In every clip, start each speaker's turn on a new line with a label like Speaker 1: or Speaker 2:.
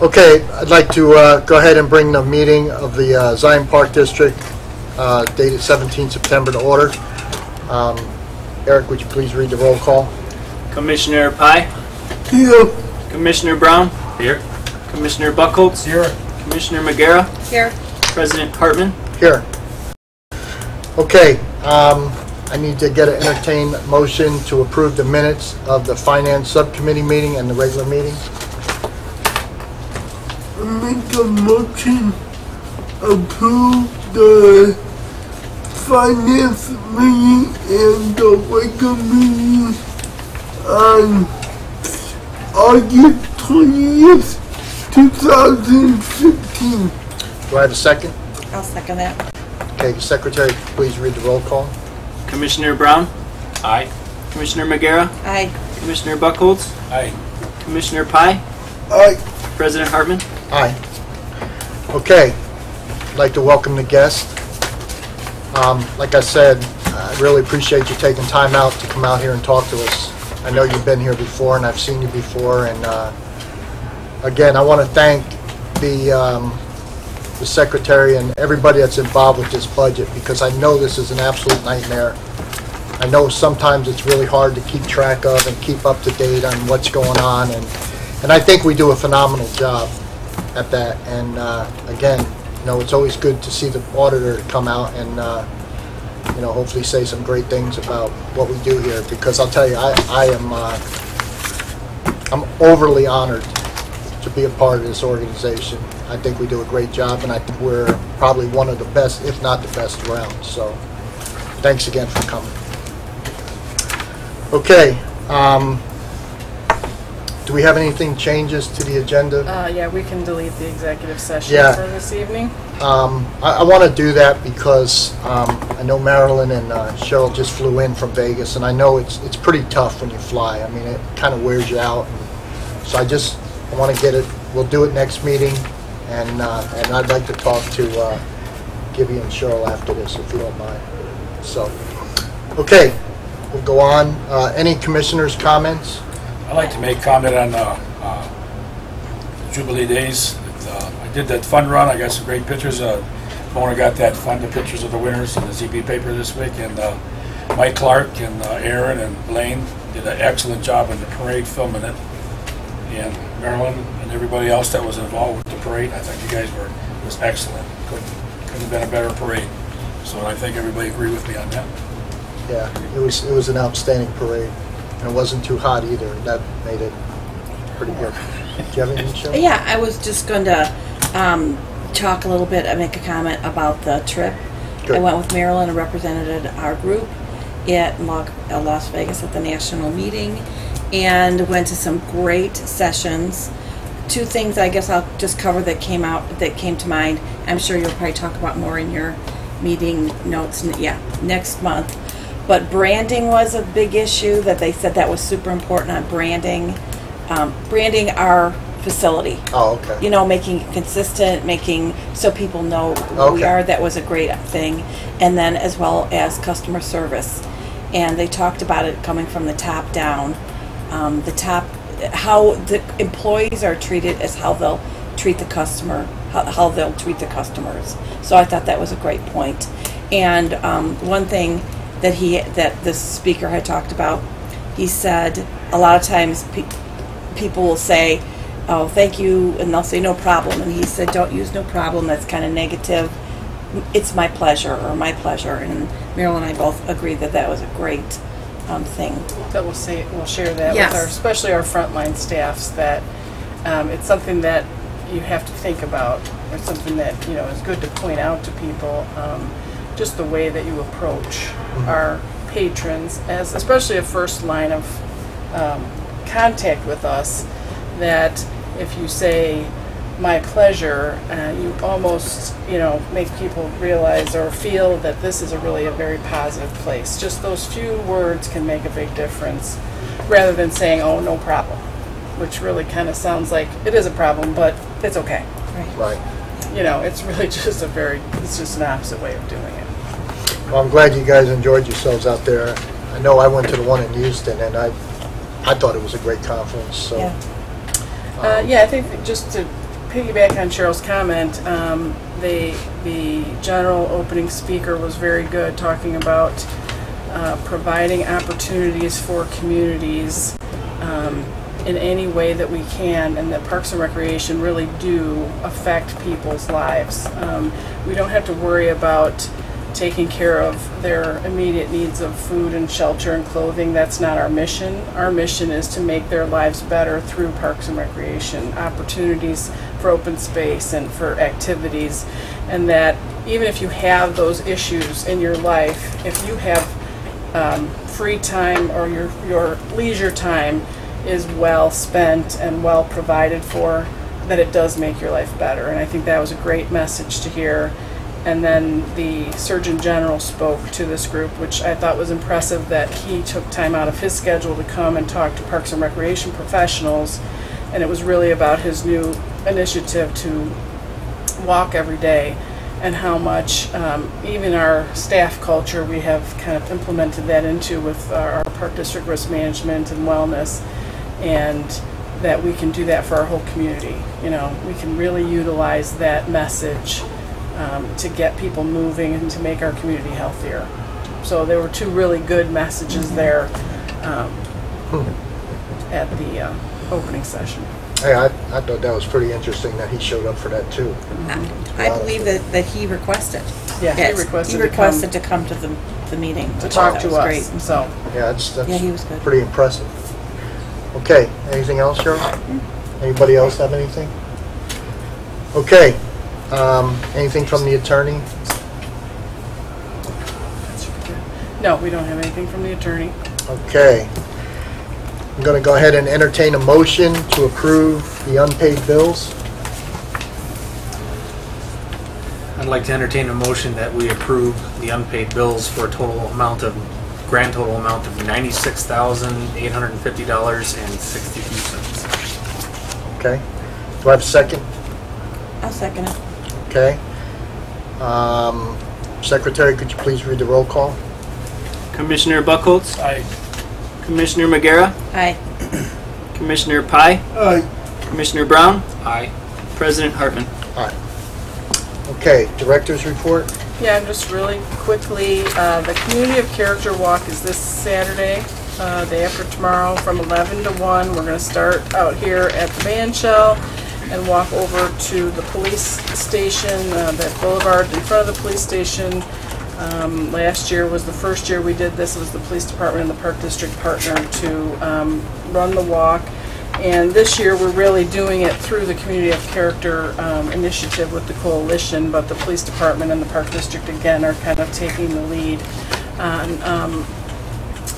Speaker 1: Okay, I'd like to go ahead and bring the meeting of the Zion Park District dated 17 September to order. Eric, would you please read the roll call?
Speaker 2: Commissioner Pye?
Speaker 1: Here.
Speaker 2: Commissioner Brown? Here. Commissioner Buckholz?
Speaker 3: Here.
Speaker 2: Commissioner Magera?
Speaker 4: Here.
Speaker 2: President Hartman?
Speaker 1: Here. Okay, I need to get an entertained motion to approve the minutes of the Finance Subcommittee meeting and the regular meeting.
Speaker 5: Make a motion approve the finance meeting and the regular meeting on August 20th, 2015.
Speaker 1: Do I have a second?
Speaker 4: I'll second that.
Speaker 1: Okay, Secretary, please read the roll call.
Speaker 2: Commissioner Brown? Aye. Commissioner Magera?
Speaker 4: Aye.
Speaker 2: Commissioner Buckholz?
Speaker 3: Aye.
Speaker 2: Commissioner Pye?
Speaker 5: Aye.
Speaker 2: President Hartman?
Speaker 1: Aye. Okay, I'd like to welcome the guest. Like I said, I really appreciate you taking time out to come out here and talk to us. I know you've been here before and I've seen you before, and again, I want to thank the Secretary and everybody that's involved with this budget, because I know this is an absolute nightmare. I know sometimes it's really hard to keep track of and keep up to date on what's going on, and I think we do a phenomenal job at that. And again, you know, it's always good to see the auditor come out and you know, hopefully say some great things about what we do here, because I'll tell you, I'm overly honored to be a part of this organization. I think we do a great job, and I think we're probably one of the best, if not the best around. So thanks again for coming. Okay, do we have anything changes to the agenda?
Speaker 6: Yeah, we can delete the executive session
Speaker 1: Yeah.
Speaker 6: for this evening.
Speaker 1: I want to do that because I know Marilyn and Cheryl just flew in from Vegas, and I know it's pretty tough when you fly. I mean, it kind of wears you out. So I want to get it. We'll do it next meeting, and I'd like to talk to Gibby and Cheryl after this, if you don't mind. So, okay, we'll go on. Any commissioners' comments?
Speaker 3: I'd like to make comment on Jubilee Days. I did that fun run. I got some great pictures. Mona got the pictures of the winners in the ZP paper this week, and Mike Clark and Aaron and Blaine did an excellent job in the parade filming it. And Marilyn and everybody else that was involved with the parade, I think you guys was excellent. Couldn't have been a better parade. So I think everybody agreed with me on that.
Speaker 1: Yeah, it was an outstanding parade, and it wasn't too hot either. That made it pretty good. Do you have anything, Cheryl?
Speaker 4: Yeah, I was just going to talk a little bit and make a comment about the trip.
Speaker 1: Good.
Speaker 4: I went with Marilyn and represented our group at Las Vegas at the national meeting, and went to some great sessions. Two things I guess I'll just cover that came to mind. I'm sure you'll probably talk about more in your meeting notes, next month. But branding was a big issue that they said that was super important on branding our facility.
Speaker 1: Oh, okay.
Speaker 4: You know, making it consistent, making so people know who we are. That was a great thing. And then as well as customer service. And they talked about it coming from the top down. How the employees are treated is how they'll treat the customer, how they'll treat the customers. So I thought that was a great point. And one thing that this speaker had talked about, he said a lot of times people will say, "Oh, thank you," and they'll say "no problem," and he said, "Don't use "no problem." That's kind of negative. It's my pleasure or my pleasure." And Marilyn and I both agreed that was a great thing.
Speaker 6: That we'll share that
Speaker 4: Yes.
Speaker 6: with especially our frontline staffs, that it's something that you have to think about, or something that, you know, is good to point out to people. Just the way that you approach our patrons, as especially a first line of contact with us, that if you say "my pleasure," you almost, you know, make people realize or feel that this is a very positive place. Just those few words can make a big difference, rather than saying "oh, no problem," which really kind of sounds like it is a problem, but it's okay.
Speaker 1: Right.
Speaker 6: You know, it's really just it's just an opposite way of doing it.
Speaker 1: Well, I'm glad you guys enjoyed yourselves out there. I know I went to the one in Houston, and I thought it was a great conference. So
Speaker 4: Yeah.
Speaker 6: Yeah, I think just to piggyback on Cheryl's comment, the general opening speaker was very good, talking about providing opportunities for communities in any way that we can, and that Parks and Recreation really do affect people's lives. We don't have to worry about taking care of their immediate needs of food and shelter and clothing. That's not our mission. Our mission is to make their lives better through Parks and Recreation, opportunities for open space and for activities, and that even if you have those issues in your life, if you have free time, or your leisure time is well spent and well provided for, that it does make your life better. And I think that was a great message to hear. And then the Surgeon General spoke to this group, which I thought was impressive, that he took time out of his schedule to come and talk to Parks and Recreation professionals. And it was really about his new initiative to walk every day, and how much even our staff culture, we have kind of implemented that into with our Park District risk management and wellness, and that we can do that for our whole community. You know, we can really utilize that message to get people moving and to make our community healthier. So there were two really good messages there at the opening session.
Speaker 1: Hey, I thought that was pretty interesting that he showed up for that too.
Speaker 4: I believe that he requested.
Speaker 6: Yeah,
Speaker 4: Yes,
Speaker 6: he
Speaker 4: he requested to come to the meeting.
Speaker 6: to
Speaker 4: which
Speaker 6: talk
Speaker 4: I
Speaker 6: to
Speaker 4: thought
Speaker 6: us.
Speaker 4: was great.
Speaker 6: So
Speaker 1: Yeah, that's
Speaker 4: Yeah, he was good.
Speaker 1: pretty impressive. Okay, anything else, Cheryl? Anybody else have anything? Okay, anything from the attorney?
Speaker 6: no, we don't have anything from the attorney.
Speaker 1: Okay. I'm going to go ahead and entertain a motion to approve the unpaid bills.
Speaker 2: I'd like to entertain a motion that we approve the unpaid bills for a grand total amount of $96,850.62.
Speaker 1: Okay. Do I have a second?
Speaker 4: I'll second it.
Speaker 1: Okay. Secretary, could you please read the roll call?
Speaker 2: Commissioner Buckholz,
Speaker 3: I
Speaker 2: Commissioner Magera,
Speaker 4: Aye.
Speaker 2: Commissioner Pye,
Speaker 5: Aye.
Speaker 2: Commissioner Brown. Aye. President Hartman.
Speaker 1: All right. Okay, director's report.
Speaker 6: Yeah, and just really quickly, the Community of Character Walk is this Saturday, day after tomorrow, from 11 to 1. We're going to start out here at the band shell and walk over to the police station, that boulevard in front of the police station. Last year was the first year we did this. It was the police department and the Park District partner to run the walk. And this year we're really doing it through the Community of Character initiative with the coalition, but the police department and the Park District again are kind of taking the lead on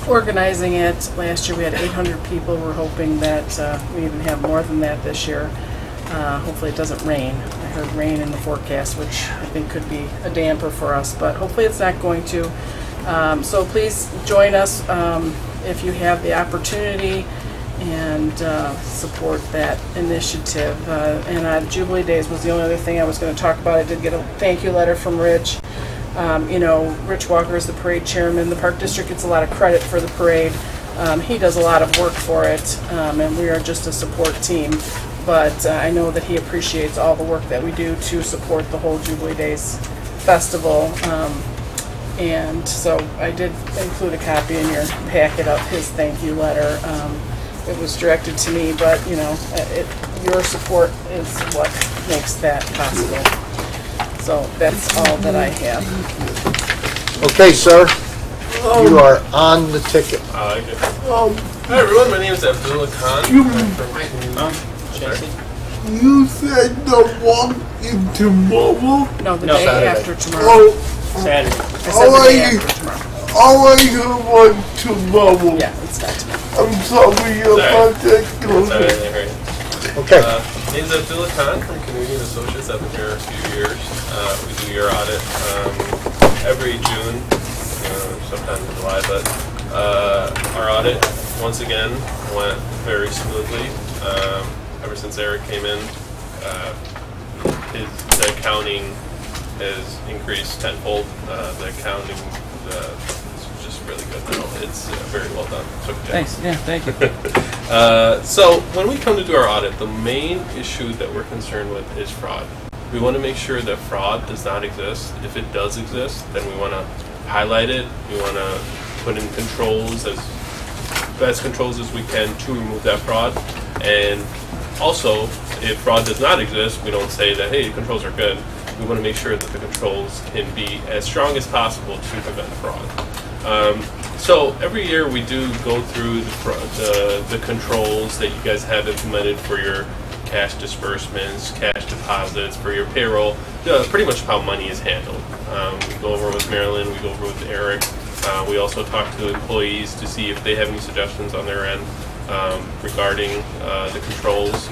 Speaker 6: organizing it. Last year we had 800 people. We're hoping that we even have more than that this year. Hopefully it doesn't rain. I heard rain in the forecast, which I think could be a damper for us, but hopefully it's not going to. So please join us if you have the opportunity, and support that initiative. And Jubilee Days was the only other thing I was going to talk about. I did get a thank you letter from Rich. You know, Rich Walker is the parade chairman. The Park District gets a lot of credit for the parade. He does a lot of work for it, and we are just a support team. But I know that he appreciates all the work that we do to support the whole Jubilee Days festival. And so I did include a copy in your packet of his thank you letter. It was directed to me, but you know, your support is what makes that possible. So that's all that I have.
Speaker 1: Okay, sir. You are on the ticket.
Speaker 7: I like it. Hi everyone, my name is Abdullah Khan.
Speaker 5: You said the walk is tomorrow?
Speaker 6: No, the
Speaker 2: No,
Speaker 6: day
Speaker 1: Saturday.
Speaker 6: after tomorrow.
Speaker 5: Oh,
Speaker 2: Saturday.
Speaker 6: I said the day after tomorrow.
Speaker 5: all I heard was tomorrow.
Speaker 6: Yeah, it's not tomorrow.
Speaker 5: I'm sorry about that.
Speaker 7: Saturday, right?
Speaker 1: Okay.
Speaker 7: My name is Abdullah Khan from Canadian Associates. I've been here a few years. We do your audit every June, sometimes in July, but our audit, once again, went very smoothly. Ever since Eric came in, the accounting has increased tenfold. The accounting is just really good now. it's very well done. So, yeah.
Speaker 2: Thanks. Yeah, thank you.
Speaker 7: So when we come to do our audit, the main issue that we're concerned with is fraud. We want to make sure that fraud does not exist. If it does exist, then we want to highlight it. We want to put in controls, as best controls as we can, to remove that fraud. And also, if fraud does not exist, we don't say that, hey, the controls are good. We want to make sure that the controls can be as strong as possible to prevent fraud. So every year we do go through the controls that you guys have implemented for your cash disbursements, cash deposits, for your payroll, pretty much how money is handled. We go over with Marilyn, we go over with Eric. We also talk to employees to see if they have any suggestions on their end regarding the controls.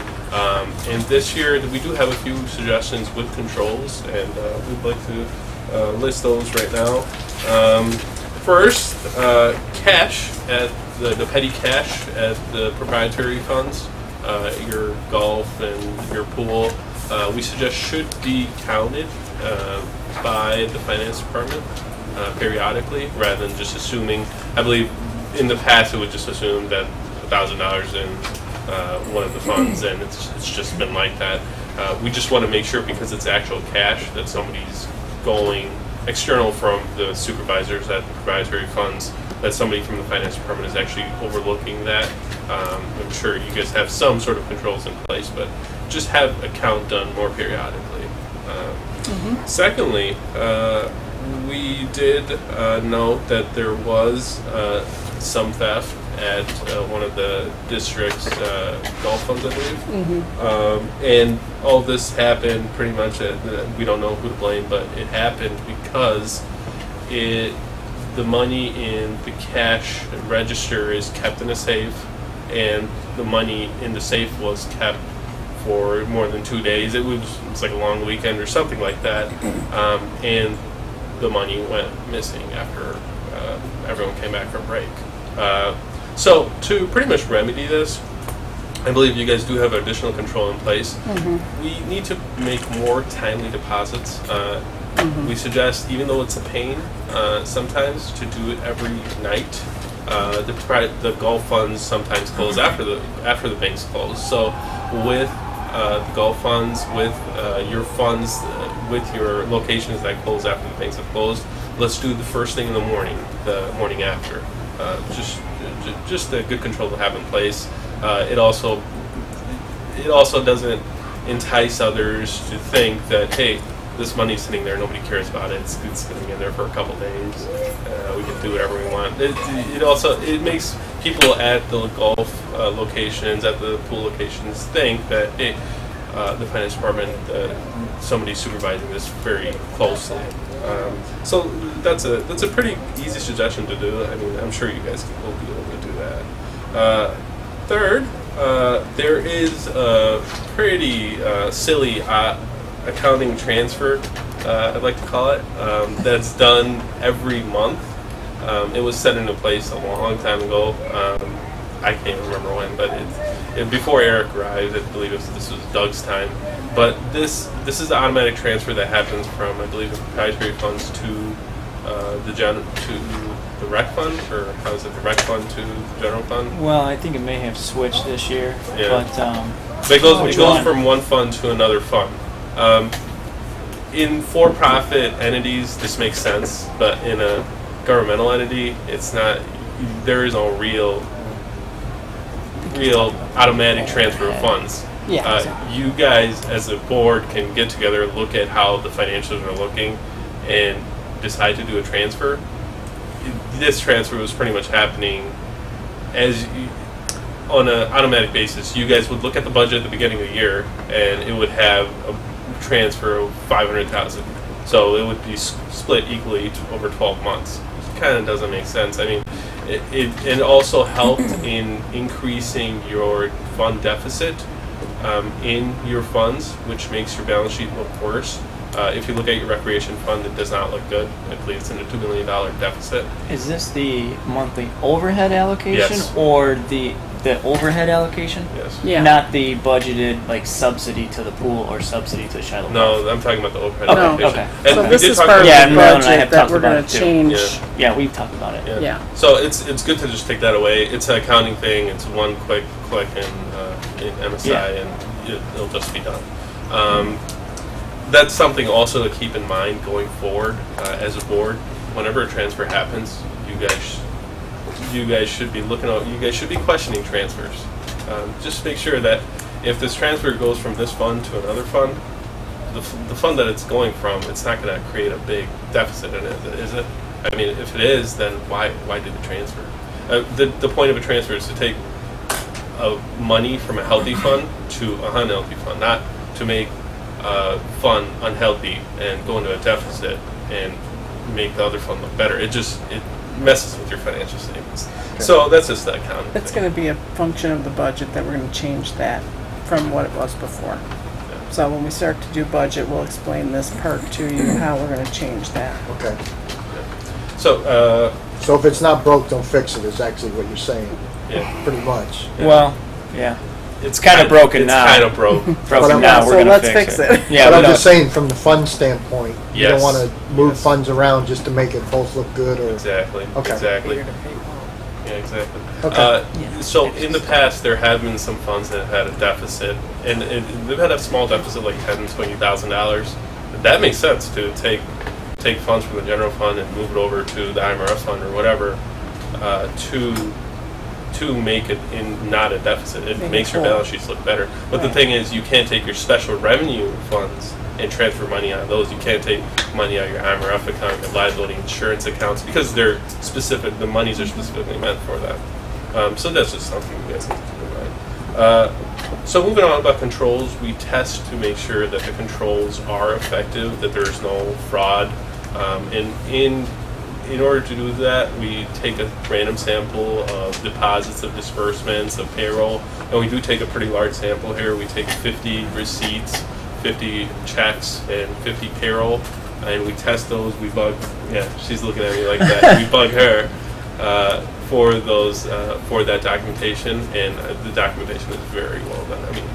Speaker 7: And this year we do have a few suggestions with controls, and we'd like to list those right now. First, cash at the petty cash at the proprietary funds, your golf and your pool, we suggest should be counted by the finance department periodically, rather than just assuming. I believe in the past it would just assume that $1,000 in one of the funds, and it's just been like that. We just want to make sure, because it's actual cash, that somebody's going external from the supervisors at the proprietary funds, that somebody from the finance department is actually overlooking that. I'm sure you guys have some sort of controls in place, but just have a count done more periodically. Secondly, we did note that there was some theft at one of the district's golf funds, I believe. And all this happened pretty much, we don't know who to blame, but it happened because the money in the cash register is kept in a safe, and the money in the safe was kept for more than 2 days. It was like a long weekend or something like that, and the money went missing after everyone came back from break. So to pretty much remedy this, I believe you guys do have additional control in place. We need to make more timely deposits. We suggest, even though it's a pain sometimes, to do it every night. The golf funds sometimes close after the banks close. So with the golf funds, with your funds, with your locations that close after the banks have closed, let's do the first thing in the morning after. Just a good control to have in place. It also doesn't entice others to think that, hey, this money's sitting there, nobody cares about it. It's sitting in there for a couple days. We can do whatever we want. It makes people at the golf locations, at the pool locations, think that, hey, the finance department, somebody's supervising this very closely. So that's a pretty easy suggestion to do. I mean, I'm sure you guys will be able to do that. Third, there is a pretty silly accounting transfer, I'd like to call it, that's done every month. It was set into place a long time ago. I can't remember when, but before Eric arrived. I believe this was Doug's time. But this is the automatic transfer that happens from, I believe, the proprietary funds to the rec fund, or how is it, the rec fund to the general fund?
Speaker 8: Well, I think it may have switched this year,
Speaker 7: Yeah.
Speaker 8: but
Speaker 7: it goes from one fund to another fund. In for-profit entities, this makes sense, but in a governmental entity, it's not. There is no real automatic transfer of funds.
Speaker 8: Yeah, exactly.
Speaker 7: You guys, as a board, can get together, look at how the financials are looking, and decide to do a transfer. This transfer was pretty much happening on an automatic basis. You guys would look at the budget at the beginning of the year, and it would have a transfer of $500,000. So it would be split equally over 12 months. It kind of doesn't make sense. I mean, it also helped in increasing your fund deficit in your funds, which makes your balance sheet look worse. If you look at your recreation fund, it does not look good. I believe it's in a $2 million deficit.
Speaker 8: Is this the monthly overhead allocation,
Speaker 7: Yes.
Speaker 8: or the the overhead allocation?
Speaker 7: Yes.
Speaker 6: Yeah.
Speaker 8: Not the budgeted like subsidy to the pool or subsidy to Shiloh.
Speaker 7: No, I'm talking about the overhead
Speaker 8: Okay,
Speaker 7: allocation.
Speaker 8: okay.
Speaker 7: And
Speaker 6: So
Speaker 7: we
Speaker 6: this
Speaker 7: did
Speaker 6: is
Speaker 7: talk
Speaker 6: part of
Speaker 7: about-
Speaker 8: Yeah,
Speaker 6: the
Speaker 8: Mel and I have
Speaker 6: budget that
Speaker 8: talked
Speaker 6: we're
Speaker 8: about
Speaker 6: gonna
Speaker 8: it too.
Speaker 6: change.
Speaker 7: Yeah.
Speaker 8: Yeah, we've talked about it.
Speaker 6: Yeah.
Speaker 7: So it's good to just take that away. It's an accounting thing. It's one quick click in MSI,
Speaker 8: Yeah.
Speaker 7: and it'll just be done. That's something also to keep in mind going forward as a board. Whenever a transfer happens, you guys should be looking out. You guys should be questioning transfers. Just make sure that if this transfer goes from this fund to another fund, the fund that it's going from, it's not going to create a big deficit in it, is it? I mean, if it is, then why do the transfer? The point of a transfer is to take money from a healthy fund to a unhealthy fund, not to make a fund unhealthy and go into a deficit and make the other fund look better. It messes with your financial statements. So that's just the accounting
Speaker 6: It's
Speaker 7: thing.
Speaker 6: going to be a function of the budget that we're going to change that from what it was before. So when we start to do budget, we'll explain this part to you, how we're going to change that.
Speaker 1: Okay.
Speaker 7: So,
Speaker 1: So if it's not broke, don't fix it, is actually what you're saying,
Speaker 7: yeah.
Speaker 1: pretty much.
Speaker 7: Yeah.
Speaker 8: Well, yeah. It's kind of broken now.
Speaker 7: It's kind of broke.
Speaker 8: Broken
Speaker 1: But
Speaker 8: now.
Speaker 6: so
Speaker 8: We're gonna
Speaker 6: let's
Speaker 8: fix
Speaker 6: fix
Speaker 8: it.
Speaker 6: it.
Speaker 8: Yeah,
Speaker 1: But
Speaker 8: we
Speaker 1: I'm
Speaker 8: don't-
Speaker 1: just saying, from the fund standpoint, you don't
Speaker 7: Yes.
Speaker 1: want to move
Speaker 7: Yes.
Speaker 1: funds around just to make it both look good or...
Speaker 7: Exactly.
Speaker 1: Okay.
Speaker 7: Exactly. Yeah, exactly.
Speaker 1: Okay.
Speaker 7: So in the past, there have been some funds that have had a deficit, and they've had a small deficit, like $10,000-$20,000. That makes sense to take funds from the general fund and move it over to the IMRF fund or whatever to make it in not a deficit. It
Speaker 6: Make it
Speaker 7: makes your
Speaker 6: whole.
Speaker 7: balance sheets look better. But the
Speaker 6: Right.
Speaker 7: thing is, you can't take your special revenue funds and transfer money out of those. You can't take money out of your IMRF account, your liability insurance accounts, because they're specific. The monies are specifically meant for that. So that's just something you guys need to keep in mind. So moving on about controls, we test to make sure that the controls are effective, that there's no fraud. In order to do that, we take a random sample of deposits, of disbursements, of payroll, and we do take a pretty large sample here. We take 50 receipts, 50 checks, and 50 payroll, and we test those. We bug, yeah, she's looking at me like that. We bug her for those for that documentation, and the documentation is very well done. I mean,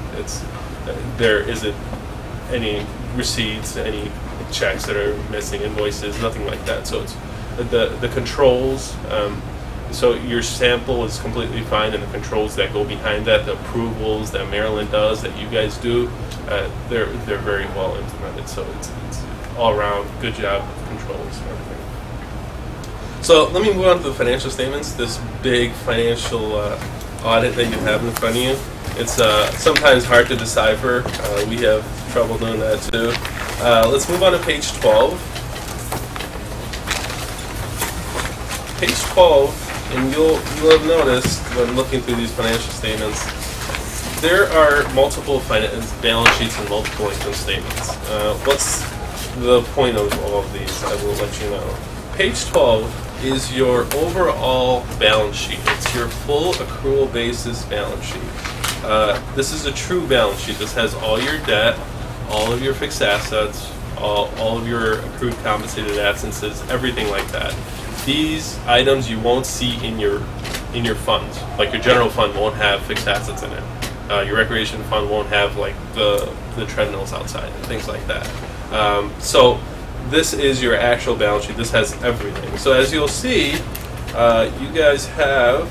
Speaker 7: there isn't any receipts, any checks that are missing, invoices, nothing like that. So it's the controls. So your sample is completely fine, and the controls that go behind that, the approvals that Maryland does, that you guys do, they're very well implemented. So it's all around good job with controls and everything. So let me move on to the financial statements. This big financial audit that you have in front of you. It's sometimes hard to decipher. We have trouble doing that too. Let's move on to page 12. Page 12, and you'll have noticed when looking through these financial statements, there are multiple balance sheets and multiple income statements. What's the point of all of these? I will let you know. Page 12 is your overall balance sheet. It's your full accrual basis balance sheet. This is a true balance sheet. This has all your debt, all of your fixed assets, all of your accrued compensated absences, everything like that. These items you won't see in your funds. Like your general fund won't have fixed assets in it. Your recreation fund won't have like the treadmills outside and things like that. So this is your actual balance sheet. This has everything. So as you'll see, you guys have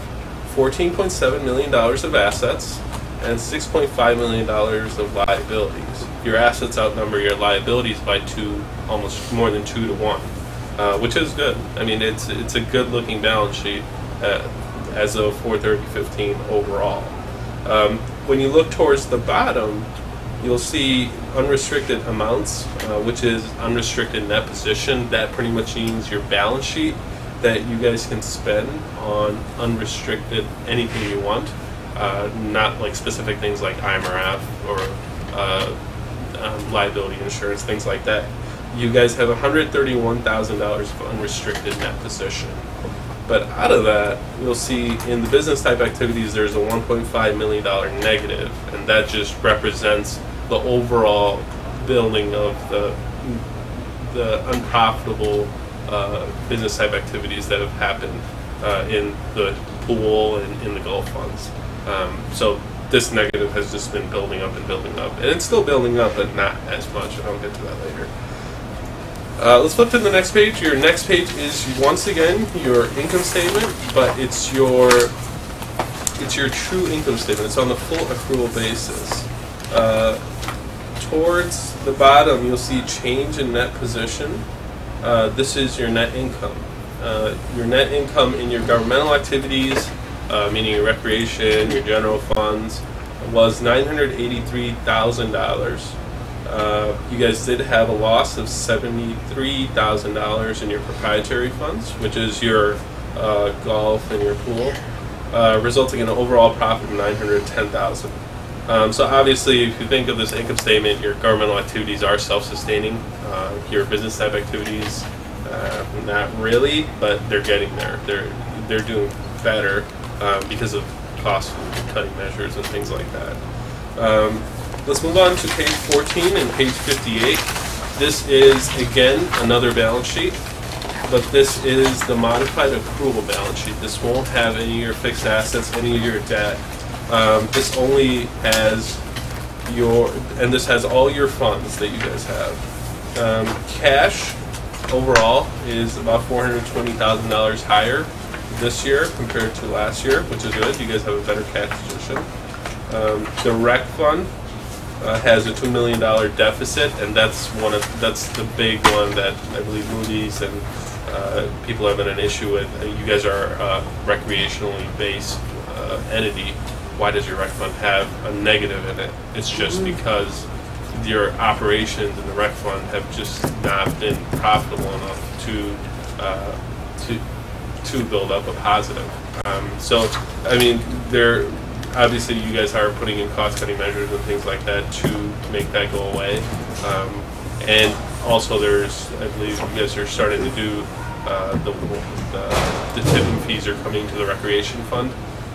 Speaker 7: $14.7 million of assets and $6.5 million of liabilities. Your assets outnumber your liabilities by almost more than 2 to 1. Which is good. I mean, it's a good-looking balance sheet as of 4/30/15 overall. When you look towards the bottom, you'll see unrestricted amounts, which is unrestricted net position. That pretty much means your balance sheet that you guys can spend on unrestricted anything you want, not like specific things like IMRF or liability insurance, things like that. You guys have $131,000 of unrestricted net position. But out of that, you'll see in the business type activities, there's a $1.5 million negative, and that just represents the overall building of the unprofitable business type activities that have happened in the pool and in the golf funds. So this negative has just been building up and building up, and it's still building up, but not as much. I'll get to that later. Let's flip to the next page. Your next page is once again your income statement, but it's your true income statement. It's on the full accrual basis. Towards the bottom, you'll see change in net position. This is your net income. Your net income in your governmental activities, meaning your recreation, your general funds, was $983,000. You guys did have a loss of $73,000 in your proprietary funds, which is your golf and your pool, resulting in an overall profit of $910,000. So obviously, if you think of this income statement, your governmental activities are self-sustaining. Your business type activities, not really, but they're getting there. They're doing better because of cost-cutting measures and things like that. Let's move on to page 14 and page 58. This is, again, another balance sheet, but this is the modified accrual balance sheet. This won't have any of your fixed assets, any of your debt. This only has and this has all your funds that you guys have. Cash overall is about $420,000 higher this year compared to last year, which is good. You guys have a better cash position. The rec fund has a $2 million deficit, and that's the big one that I believe Moody's and people have been an issue with. You guys are a recreationally based entity. Why does your rec fund have a negative in it? It's just because your operations in the rec fund have just not been profitable enough to build up a positive. So, I mean, obviously you guys are putting in cost-cutting measures and things like that to make that go away. And also I believe you guys are starting to do, the tipping fees are coming to the recreation fund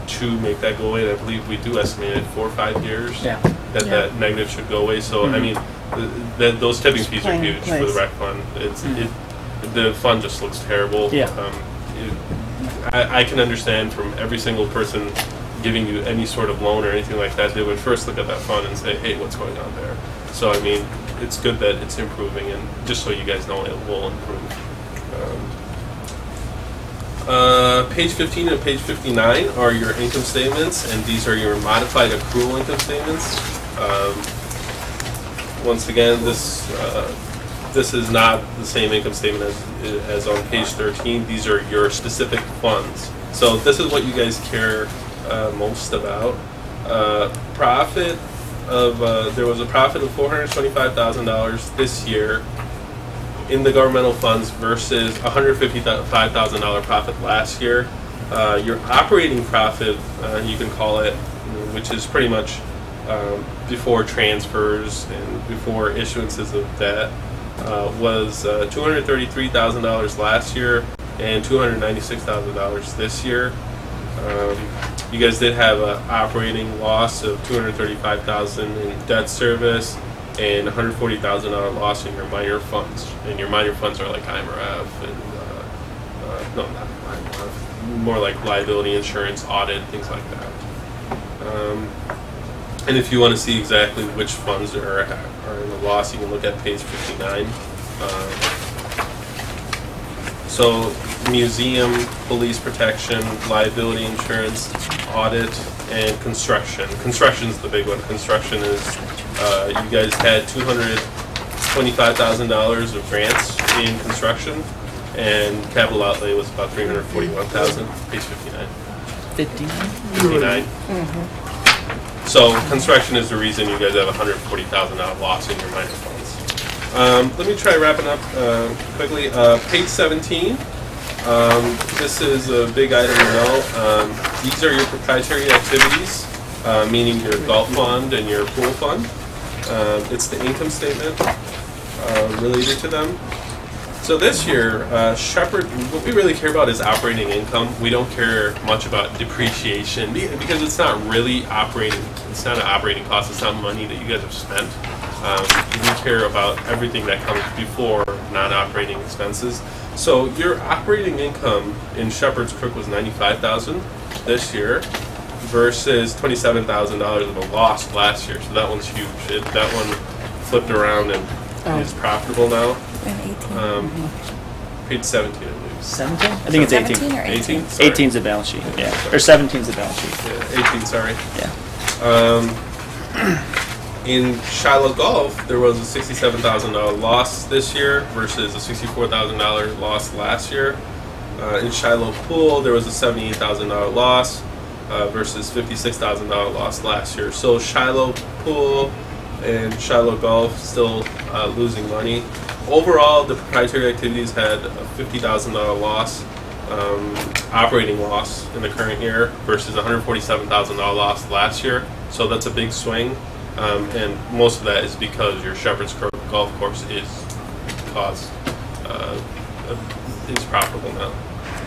Speaker 7: to make that go away. And I believe we do estimate it 4 or 5 years that negative should go away. So, I mean, those tipping fees are huge for the rec fund. The fund just looks terrible. I can understand from every single person giving you any sort of loan or anything like that, they would first look at that fund and say, hey, what's going on there? So, I mean, it's good that it's improving, and just so you guys know, it will improve. Page 15 and page 59 are your income statements, and these are your modified accrual income statements. Once again, this is not the same income statement as on page 13. These are your specific funds. So this is what you guys care most about. There was a profit of $425,000 this year in the governmental funds versus $155,000 profit last year. Your operating profit, you can call it, which is pretty much before transfers and before issuances of debt, was $233,000 last year and $296,000 this year. You guys did have an operating loss of $235,000 in debt service and $140,000 loss in your minor funds. And your minor funds are like IMRF and no, not IMRF, more like liability insurance, audit, things like that. And if you want to see exactly which funds are in the loss, you can look at page 59. So museum, police protection, liability insurance, audit, and construction. Construction's the big one. Construction is, you guys had $225,000 of grants in construction, and capital outlay was about $341,000. Page 59. 59. Mm-hmm. So construction is the reason you guys have $140,000 loss in your minor funds. Let me try wrapping up quickly. Page 17. This is a big item to know. These are your proprietary activities, meaning your golf fund and your pool fund. It's the income statement related to them. So this year, Shepherd, what we really care about is operating income. We don't care much about depreciation because it's not really operating. It's not an operating cost. It's not money that you guys have spent. We care about everything that comes before non-operating expenses. So your operating income in Shepherd's Crook was $95,000 this year. versus $27,000 of a loss last year. So that one's huge. That one flipped around and is profitable now.
Speaker 4: And 18.
Speaker 7: Page 17, I believe.
Speaker 8: 17? I think it's 18.
Speaker 4: 17 or 18?
Speaker 7: 18. Sorry.
Speaker 8: 18's the balance sheet. Yeah.
Speaker 7: Sorry.
Speaker 8: Or 17's the balance sheet.
Speaker 7: Yeah, 18. Sorry.
Speaker 8: Yeah.
Speaker 7: In Shiloh Golf, there was a $67,000 loss this year versus a $64,000 loss last year. In Shiloh Pool, there was a $78,000 loss versus $56,000 loss last year. So Shiloh Pool and Shiloh Golf still losing money. Overall, the proprietary activities had a $50,000 loss, operating loss in the current year versus a $147,000 loss last year. So that's a big swing. And most of that is because your Shepherd's Crook golf course is profitable now.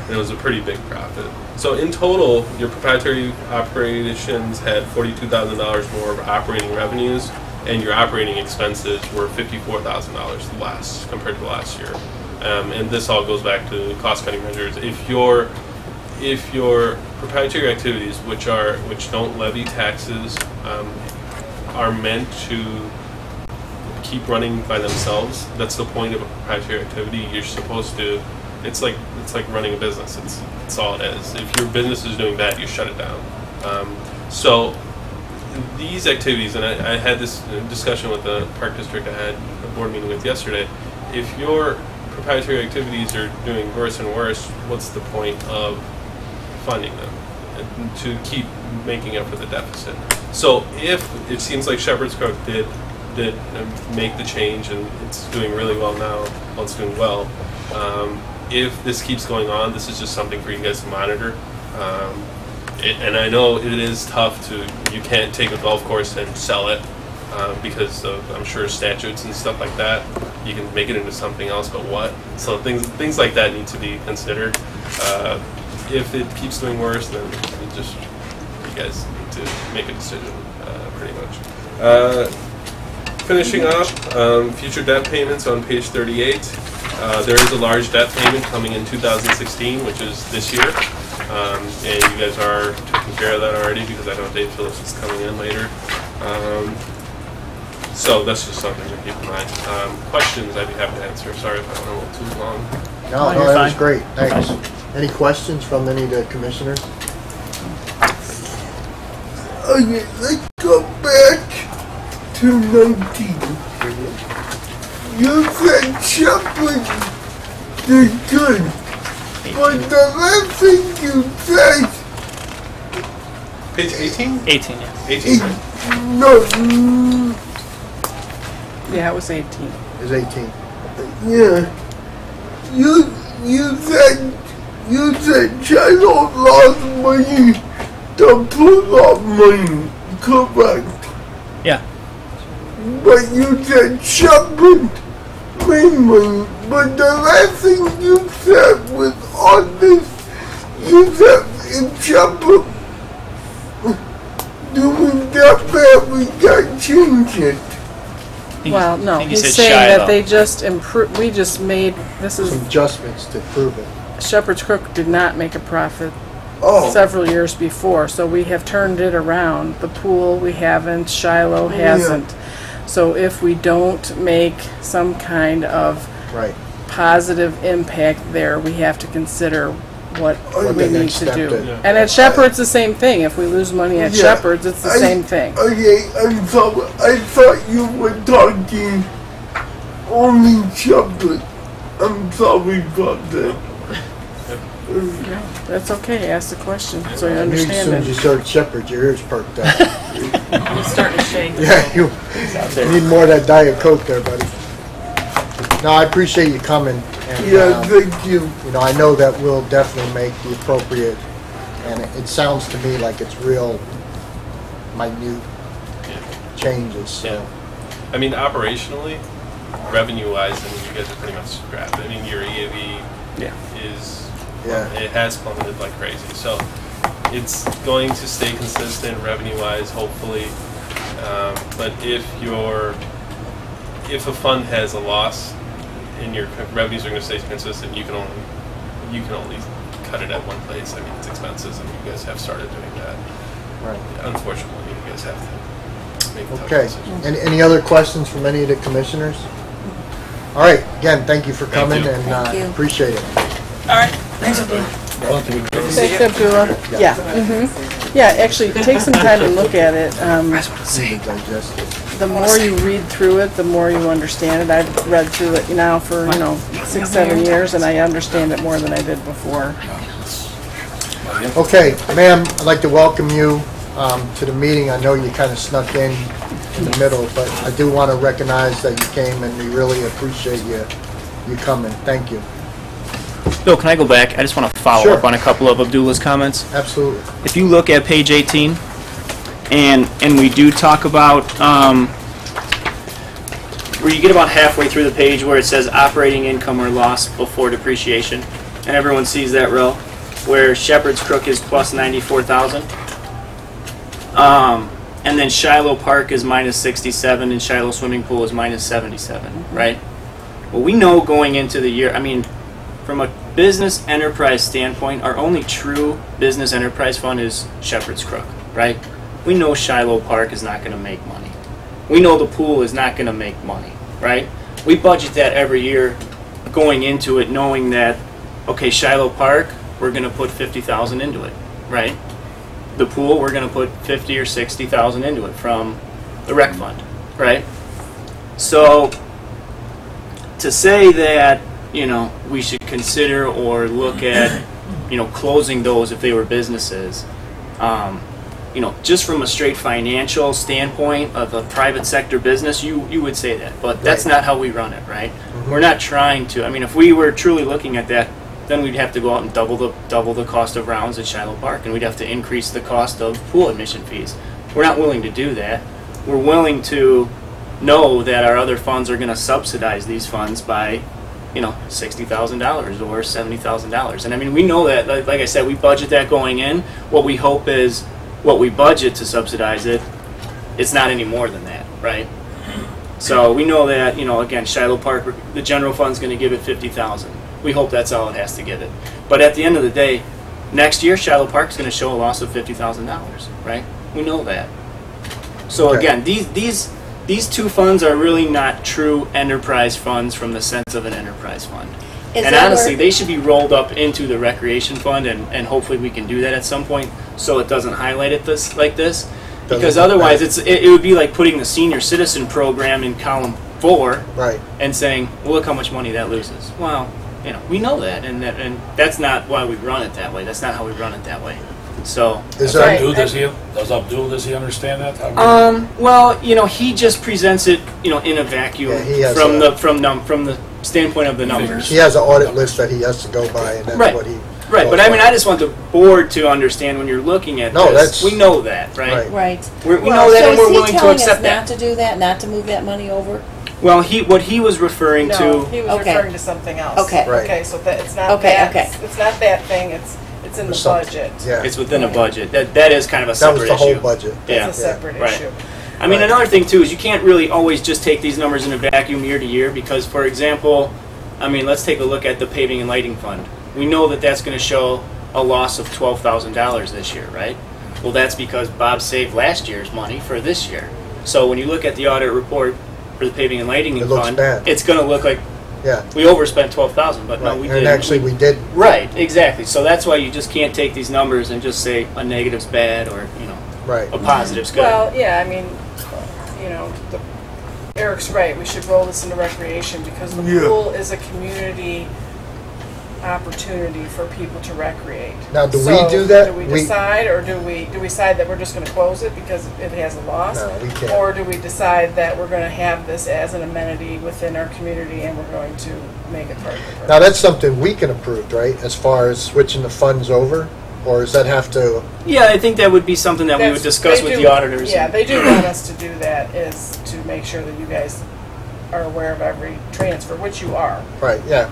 Speaker 7: And it was a pretty big profit. So in total, your proprietary operations had $42,000 more of operating revenues, and your operating expenses were $54,000 less compared to last year. And this all goes back to cost-cutting measures. If your proprietary activities, which don't levy taxes, are meant to keep running by themselves. That's the point of a proprietary activity. You're supposed to. It's like running a business. It's all it is. If your business is doing that, you shut it down. So these activities, and I had this discussion with the park district I had a board meeting with yesterday. If your proprietary activities are doing worse and worse, what's the point of funding them? To keep making up for the deficit. So if it seems like Shepherd's Crook did make the change and it's doing really well now, well, it's doing well. If this keeps going on, this is just something for you guys to monitor. And I know it is tough you can't take a golf course and sell it because of, I'm sure, statutes and stuff like that. You can make it into something else, but what? So things like that need to be considered. If it keeps doing worse, then you guys need to make a decision, pretty much. Finishing up, future debt payments on page 38. There is a large debt payment coming in 2016, which is this year. And you guys are taking care of that already because I know Dave Phillips is coming in later. So that's just something to keep in mind. Questions I'd be happy to answer. Sorry if I went a little too long.
Speaker 1: No,
Speaker 8: you're
Speaker 1: that was
Speaker 8: fine.
Speaker 1: great. Thanks. Any questions from any of the commissioners?
Speaker 5: Okay, let's go back to 19. You said Shepherd did good, but the last thing you said
Speaker 7: Page 18?
Speaker 8: 18, yeah.
Speaker 7: 18,
Speaker 5: is
Speaker 7: right?
Speaker 5: no,
Speaker 6: Yeah, it was 18.
Speaker 1: Is 18.
Speaker 5: yeah. You said Shiloh lost money to pull up money, correct?
Speaker 8: Yeah.
Speaker 5: But you said Shepherd made money. But the last thing you said was on this, you said if Shepherd doing that bad, we got to change it.
Speaker 6: Well, no,
Speaker 8: I think he
Speaker 6: he's
Speaker 8: said
Speaker 6: saying
Speaker 8: Shiloh.
Speaker 6: that they just improved, we just made, this is,
Speaker 1: Some adjustments to prove it.
Speaker 6: Shepherd's Crook did not make a profit
Speaker 5: Oh,
Speaker 6: several years before, so we have turned it around. The pool, we haven't, Shiloh hasn't. So if we don't make some kind of
Speaker 1: Right.
Speaker 6: positive impact there, we have to consider what
Speaker 5: What
Speaker 6: we
Speaker 1: the
Speaker 6: need
Speaker 1: next
Speaker 6: to
Speaker 1: step
Speaker 6: do.
Speaker 1: is.
Speaker 6: And at Shepherd's, the same thing. If we lose money at
Speaker 5: Yeah.
Speaker 6: Shepherd's, it's the same thing.
Speaker 5: Okay, I'm sorry. I thought you were talking only Shepherd. I'm sorry about that.
Speaker 1: That's
Speaker 6: okay. Ask the question so you
Speaker 1: I knew as soon
Speaker 6: understand
Speaker 1: as you
Speaker 6: it.
Speaker 1: started Shepherd, your ears perked up.
Speaker 6: You're starting to shake.
Speaker 1: Yeah, you need more of that Diet Coke there, buddy. No, I appreciate you coming. And,
Speaker 5: Yeah, thank you.
Speaker 1: you know, I know that we'll definitely make the appropriate, and it sounds to me like it's real minute changes. So.
Speaker 7: Yeah. I mean, operationally, revenue-wise, I mean, you guys are pretty much scrapped. I mean, your EAV is, it has plummeted like crazy. So it's going to stay consistent revenue-wise, hopefully. But if a fund has a loss and your revenues are going to stay consistent, you can only cut it at one place. I mean, it's expenses, and you guys have started doing that.
Speaker 1: Right.
Speaker 7: unfortunately, you guys have to make tough
Speaker 1: Okay.
Speaker 7: decisions.
Speaker 1: Any other questions from any of the commissioners? All right, again, thank you for coming
Speaker 7: you.
Speaker 1: and
Speaker 4: Thank you.
Speaker 1: appreciate it.
Speaker 6: Thanks, Abdullah. Yeah. Yeah, actually, take some time to look at it.
Speaker 1: Need to digest it.
Speaker 6: The more you read through it, the more you understand it. I've read through it now for, 6, 7 years, and I understand it more than I did before.
Speaker 1: Okay, ma'am, I'd like to welcome you to the meeting. I know you kind of snuck in the middle, but I do want to recognize that you came, and we really appreciate you coming. Thank you.
Speaker 8: Bill, can I go back? I just want to follow
Speaker 1: Sure.
Speaker 8: up on a couple of Abdullah's comments.
Speaker 1: Absolutely.
Speaker 8: If you look at page 18, and we do talk about where you get about halfway through the page where it says operating income or loss before depreciation, and everyone sees that row where Shepherd's Crook is plus 94,000, and then Shiloh Park is minus 67, and Shiloh Swimming Pool is minus 77, right? Well, we know going into the year, I mean, from a business enterprise standpoint, our only true business enterprise fund is Shepherd's Crook, right? We know Shiloh Park is not going to make money. We know the pool is not going to make money, right? We budget that every year going into it knowing that, okay, Shiloh Park, we're going to put 50,000 into it, right? The pool, we're going to put 50 or 60,000 into it from the rec fund, right? So to say that, we should consider or look at, closing those if they were businesses, just from a straight financial standpoint of a private sector business, you would say that, but that's
Speaker 1: Right.
Speaker 8: not how we run it, right? We're not trying to. I mean, if we were truly looking at that, then we'd have to go out and double the cost of rounds at Shiloh Park, and we'd have to increase the cost of pool admission fees. We're not willing to do that. We're willing to know that our other funds are going to subsidize these funds by, $60,000 or $70,000. And I mean, we know that, like I said, we budget that going in. What we hope is what we budget to subsidize it, it's not any more than that, right? So we know that, again, Shiloh Park, the general fund's going to give it 50,000. We hope that's all it has to give it. But at the end of the day, next year, Shiloh Park's going to show a loss of $50,000, right? We know that. So
Speaker 1: Okay.
Speaker 8: again, these two funds are really not true enterprise funds from the sense of an enterprise fund.
Speaker 4: Is
Speaker 8: And
Speaker 4: that
Speaker 8: honestly,
Speaker 4: where-
Speaker 8: they should be rolled up into the recreation fund, and hopefully we can do that at some point so it doesn't highlight it like this. Because
Speaker 1: Doesn't look
Speaker 8: otherwise,
Speaker 1: bad.
Speaker 8: it would be like putting the senior citizen program in column 4
Speaker 1: Right.
Speaker 8: and saying, well, look how much money that loses. Well, we know that, and that's not why we run it that way. That's not how we run it that way. So,
Speaker 1: Is
Speaker 3: Does
Speaker 1: there,
Speaker 6: Right.
Speaker 3: Abdul, does he understand that? How
Speaker 8: well, he just presents it, in a vacuum
Speaker 1: Yeah, he has
Speaker 8: from
Speaker 1: a-
Speaker 8: from the standpoint of the numbers.
Speaker 1: he has an audit list that he has to go by, and that's
Speaker 8: Right.
Speaker 1: what he...
Speaker 8: Right, but I mean, I just want the board to understand when you're looking at
Speaker 1: No,
Speaker 8: this.
Speaker 1: that's-
Speaker 8: We know that, right?
Speaker 1: Right.
Speaker 4: Right.
Speaker 8: We
Speaker 4: Well,
Speaker 8: know that,
Speaker 4: so
Speaker 8: and we're
Speaker 4: is he
Speaker 8: willing to
Speaker 4: telling us
Speaker 8: accept
Speaker 4: not
Speaker 8: that.
Speaker 4: to do that, not to move that money over?
Speaker 8: Well, what he was referring
Speaker 6: No,
Speaker 8: to.
Speaker 6: he was
Speaker 4: Okay.
Speaker 6: referring to something else.
Speaker 4: Okay.
Speaker 1: Right.
Speaker 6: Okay, so that it's not
Speaker 4: Okay,
Speaker 6: that.
Speaker 4: okay.
Speaker 6: It's not that thing. It's in the
Speaker 1: Or something.
Speaker 6: budget.
Speaker 1: Yeah,
Speaker 8: It's within a budget. That is kind of a
Speaker 1: that
Speaker 8: separate
Speaker 1: was the whole
Speaker 8: issue.
Speaker 1: budget.
Speaker 8: Yeah.
Speaker 6: It's a separate
Speaker 8: right.
Speaker 6: issue.
Speaker 8: I mean,
Speaker 1: Right.
Speaker 8: another thing too is you can't really always just take these numbers in a vacuum year to year because, for example, I mean, let's take a look at the paving and lighting fund. We know that that's going to show a loss of $12,000 this year, right? Well, that's because Bob saved last year's money for this year. So when you look at the audit report for the paving and lighting
Speaker 1: It looks
Speaker 8: fund,
Speaker 1: bad.
Speaker 8: it's going to look like
Speaker 1: Yeah.
Speaker 8: we overspent 12,000, but no,
Speaker 1: Right.
Speaker 8: we
Speaker 1: And
Speaker 8: didn't.
Speaker 1: actually, we did,
Speaker 8: Right, exactly. So that's why you just can't take these numbers and just say a negative's bad or
Speaker 1: right.
Speaker 8: a positive's good.
Speaker 6: Well, yeah, I mean, Eric's right. We should roll this into recreation because the
Speaker 5: Yeah.
Speaker 6: pool is a community opportunity for people to recreate.
Speaker 1: Now, do we
Speaker 6: So,
Speaker 1: do that?
Speaker 6: Do we
Speaker 1: We-
Speaker 6: decide, or do we decide that we're just going to close it because it has a loss?
Speaker 1: No, we can't.
Speaker 6: Or do we decide that we're going to have this as an amenity within our community and we're going to make it part of the
Speaker 1: Now, that's something we can approve, right, as far as switching the funds over? Or does that have to,
Speaker 8: Yeah, I think that would be something that we would
Speaker 6: That's-
Speaker 8: discuss
Speaker 6: they
Speaker 8: with
Speaker 6: do-
Speaker 8: the auditors.
Speaker 6: Yeah, they do want us to do that, is to make sure that you guys are aware of every transfer, which you are.
Speaker 1: right, yeah,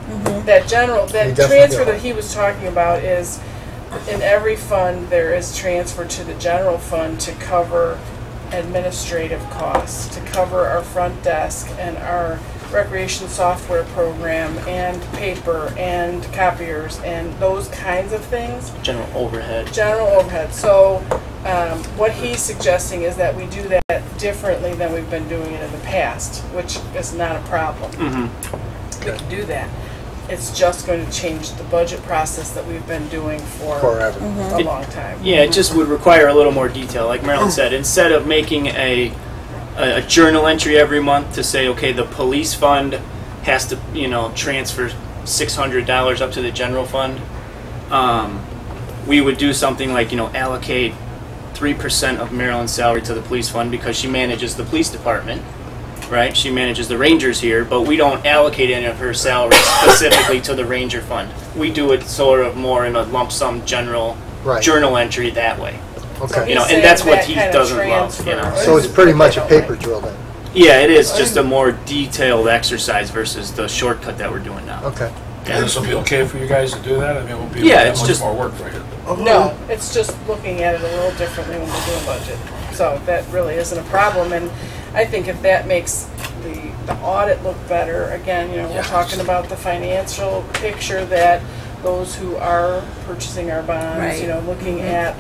Speaker 6: That
Speaker 1: We
Speaker 6: transfer
Speaker 1: definitely are.
Speaker 6: that he was talking about is, in every fund, there is transfer to the general fund to cover administrative costs, to cover our front desk and our recreation software program and paper and copiers and those kinds of things.
Speaker 8: General overhead.
Speaker 6: General overhead. So What he's suggesting is that we do that differently than we've been doing it in the past, which is not a problem. We can do that. It's just going to change the budget process that we've been doing for
Speaker 1: Forever.
Speaker 6: a long time.
Speaker 8: Yeah, it just would require a little more detail. Like Marilyn said, instead of making a journal entry every month to say, okay, the police fund has to, transfer $600 up to the general fund, we would do something like, allocate 3% of Marilyn's salary to the police fund because she manages the police department, right? She manages the rangers here, but we don't allocate any of her salary specifically to the ranger fund. We do it sort of more in a lump sum general
Speaker 1: Right.
Speaker 8: journal entry that way.
Speaker 1: Okay.
Speaker 8: And that's what he
Speaker 6: That kind of
Speaker 8: doesn't love,
Speaker 6: transfer.
Speaker 1: So it's pretty much a paper drill then?
Speaker 8: Yeah, it is just a more detailed exercise versus the shortcut that we're doing now.
Speaker 1: Okay.
Speaker 3: And this will be okay for you guys to do that? I mean, it won't be
Speaker 8: Yeah,
Speaker 3: that
Speaker 8: it's
Speaker 3: much
Speaker 8: just-
Speaker 3: more work for you.
Speaker 6: No, it's just looking at it a little differently when we're doing budget. So that really isn't a problem, and I think if that makes the audit look better, again, we're
Speaker 3: Yes.
Speaker 6: talking about the financial picture that those who are purchasing our bonds,
Speaker 4: Right.
Speaker 6: Looking at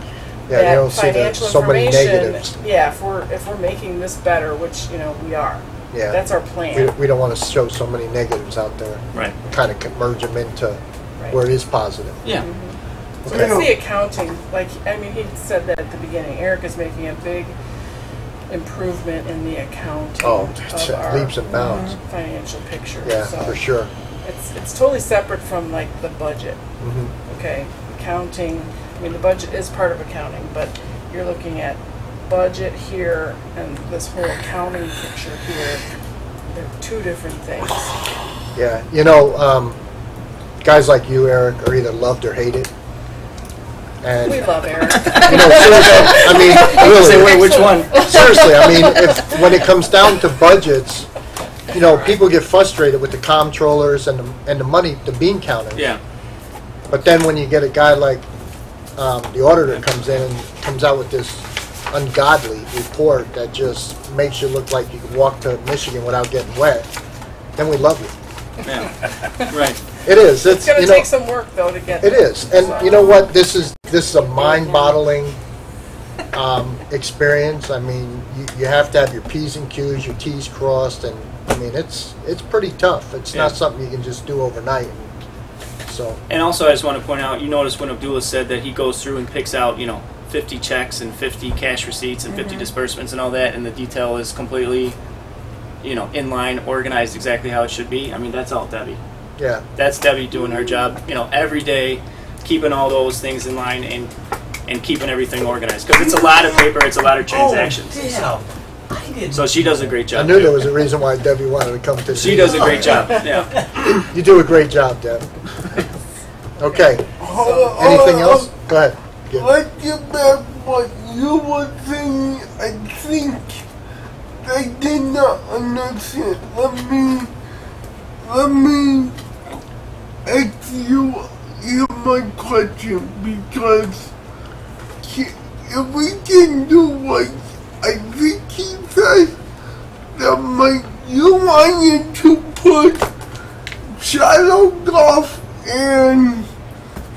Speaker 1: Yeah, you
Speaker 6: that
Speaker 1: don't see
Speaker 6: financial
Speaker 1: so many
Speaker 6: information.
Speaker 1: negatives.
Speaker 6: Yeah, if we're making this better, which, we are.
Speaker 1: Yeah.
Speaker 6: That's our plan.
Speaker 1: We don't want to show so many negatives out there.
Speaker 8: Right.
Speaker 1: Kind of merge them into
Speaker 6: Right.
Speaker 1: where it is positive.
Speaker 8: Yeah.
Speaker 6: So that's the accounting, he said that at the beginning, Eric is making a big improvement in the accounting
Speaker 1: Oh,
Speaker 6: of our
Speaker 1: leaps and bounds.
Speaker 6: financial picture.
Speaker 1: Yeah,
Speaker 6: So
Speaker 1: for sure.
Speaker 6: It's totally separate from the budget,
Speaker 1: Mhm.
Speaker 6: okay? Accounting, the budget is part of accounting, but you're looking at budget here and this whole accounting picture here. They're two different things.
Speaker 1: Yeah, guys like you, Eric, are either loved or hated. And
Speaker 6: We love Eric.
Speaker 1: seriously,
Speaker 8: Say,
Speaker 1: really,
Speaker 8: wait, which one?
Speaker 1: seriously, when it comes down to budgets, people get frustrated with the comptrollers and the money, the bean counters.
Speaker 8: Yeah.
Speaker 1: But then when you get a guy like the auditor comes in and comes out with this ungodly report that just makes you look like you can walk to Michigan without getting wet, then we love you.
Speaker 8: Yeah. Right.
Speaker 1: It is.
Speaker 6: It's going to take some work, though, to get
Speaker 1: It
Speaker 6: there.
Speaker 1: is, and you know what? This is a mind-boggling experience. You have to have your P's and Q's, your T's crossed, and it's pretty tough. It's not something you can just do overnight. So
Speaker 8: And also, I just want to point out, you notice when Abdullah said that he goes through and picks out, 50 checks and 50 cash receipts and 50 disbursements and all that, and the detail is completely, in line, organized exactly how it should be. That's all Debbie.
Speaker 1: yeah,
Speaker 8: That's Debbie doing her job, every day, keeping all those things in line and keeping everything organized. Because it's a lot of paper, it's a lot of transactions. So she does a great
Speaker 1: I
Speaker 8: job.
Speaker 1: knew there was a reason why Debbie wanted to come to.
Speaker 8: She does a great job. Yeah.
Speaker 1: You do a great job, Deb. Okay. Anything else? Go ahead. Gib.
Speaker 5: Let's get back what you were saying. I think I did not understand. Let me ask you my question, because if we can do what I think he said, that you wanted to put shallow golf and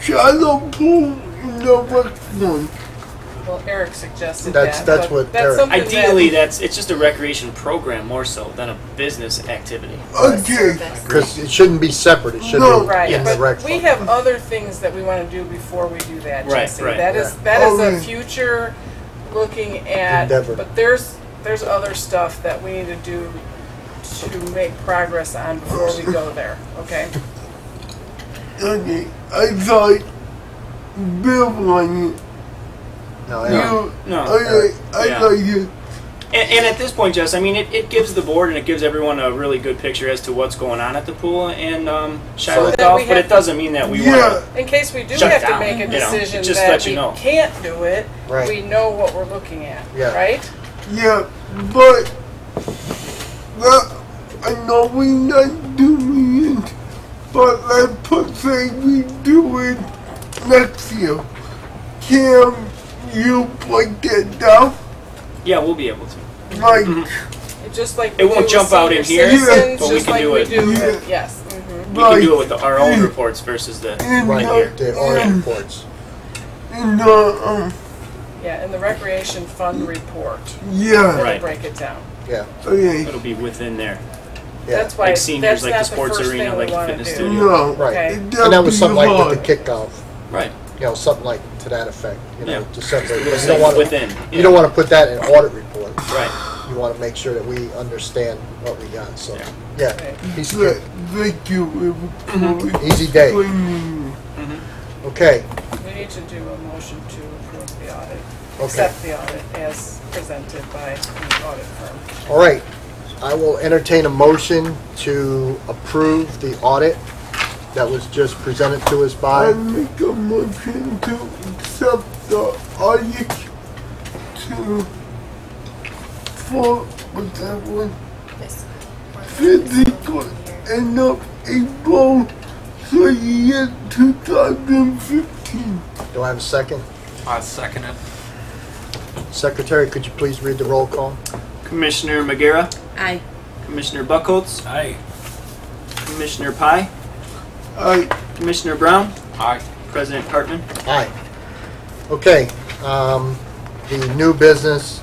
Speaker 5: shallow pool in the next one.
Speaker 6: Well, Eric suggested
Speaker 1: That's
Speaker 6: that.
Speaker 1: what
Speaker 6: that's
Speaker 1: Eric-
Speaker 6: something
Speaker 8: Ideally,
Speaker 6: that,
Speaker 8: it's just a recreation program more so than a business activity.
Speaker 5: Okay.
Speaker 1: Because it shouldn't be separate. It should
Speaker 5: No.
Speaker 1: be
Speaker 6: right,
Speaker 1: in the rec
Speaker 6: but we
Speaker 1: fund.
Speaker 6: have other things that we want to do before we do that,
Speaker 8: Right,
Speaker 6: Jesse.
Speaker 8: right.
Speaker 6: That is
Speaker 5: Okay.
Speaker 6: a future looking at,
Speaker 1: Endeavor.
Speaker 6: but there's other stuff that we need to do to make progress on before we go there, okay?
Speaker 5: Okay. I thought Bill wanted.
Speaker 1: No, Eric.
Speaker 8: No.
Speaker 5: Okay. I
Speaker 8: Yeah.
Speaker 5: like it.
Speaker 8: And at this point, Jess, it gives the board and it gives everyone a really good picture as to what's going on at the pool and Shiloh
Speaker 6: that
Speaker 8: Golf,
Speaker 6: we
Speaker 8: but
Speaker 6: have-
Speaker 8: it doesn't mean that we
Speaker 5: Yeah.
Speaker 8: want
Speaker 6: In case we do
Speaker 8: Shut
Speaker 6: have to
Speaker 8: down,
Speaker 6: make a
Speaker 8: you know,
Speaker 6: decision
Speaker 8: just
Speaker 6: that
Speaker 8: let you
Speaker 6: we
Speaker 8: know.
Speaker 6: can't do it,
Speaker 1: Right.
Speaker 6: we know what we're looking at,
Speaker 1: Yeah.
Speaker 6: right?
Speaker 5: Yeah, but I know we're not doing it, but let's say we do it next year. Can you break that down?
Speaker 8: to. Yeah, we'll be able to.
Speaker 5: Like,
Speaker 6: Just like
Speaker 8: It
Speaker 6: we
Speaker 8: won't
Speaker 6: do
Speaker 8: jump
Speaker 6: with
Speaker 8: out in
Speaker 6: senior
Speaker 8: here,
Speaker 6: citizens,
Speaker 8: but we
Speaker 6: just
Speaker 8: can
Speaker 6: like
Speaker 8: do
Speaker 6: we
Speaker 8: it.
Speaker 6: do,
Speaker 5: Yeah.
Speaker 6: yes.
Speaker 8: We can do it with our own reports versus the
Speaker 5: in
Speaker 1: Right
Speaker 5: the,
Speaker 1: here, the audit reports.
Speaker 5: in the
Speaker 6: Yeah, in the recreation fund report,
Speaker 5: Yeah.
Speaker 6: it'll
Speaker 8: Right.
Speaker 6: break it down.
Speaker 1: Yeah,
Speaker 5: Okay.
Speaker 8: It'll be within there.
Speaker 1: yeah.
Speaker 6: That's why
Speaker 8: Like seniors,
Speaker 6: that's
Speaker 8: like
Speaker 6: not
Speaker 8: the sports
Speaker 6: first
Speaker 8: arena,
Speaker 6: thing
Speaker 8: like
Speaker 6: we
Speaker 8: the
Speaker 6: wanna
Speaker 8: fitness
Speaker 6: do.
Speaker 8: studio.
Speaker 5: No.
Speaker 1: Right.
Speaker 6: Okay.
Speaker 1: And that was something like with the kickoff,
Speaker 8: Right.
Speaker 1: you know, something like to that effect, you know,
Speaker 8: Yeah.
Speaker 1: to separate. You
Speaker 8: It's
Speaker 1: don't
Speaker 8: like
Speaker 1: want to,
Speaker 8: within.
Speaker 1: you don't want to put that in audit report.
Speaker 8: Right.
Speaker 1: You want to make sure that we understand what we got, so,
Speaker 8: Yeah.
Speaker 1: yeah.
Speaker 6: Right.
Speaker 1: He's
Speaker 5: Thank you for
Speaker 1: Easy day.
Speaker 5: explaining.
Speaker 1: Okay,
Speaker 6: We need to do a motion to approve the audit,
Speaker 1: okay.
Speaker 6: accept the audit as presented by the audit firm.
Speaker 1: All right. I will entertain a motion to approve the audit that was just presented to us
Speaker 5: I
Speaker 1: by,
Speaker 5: make a motion to accept the audit to for what's that one? Physical end of April 30th, 2015.
Speaker 1: do I have a second?
Speaker 2: I second it.
Speaker 1: Secretary, could you please read the roll call?
Speaker 8: Commissioner Magera,
Speaker 4: Aye.
Speaker 8: Commissioner Buckholz,
Speaker 3: Aye.
Speaker 8: Commissioner Pye, Commissioner Brown,
Speaker 2: Aye.
Speaker 8: President Hartman.
Speaker 1: Aye. Okay, the new business,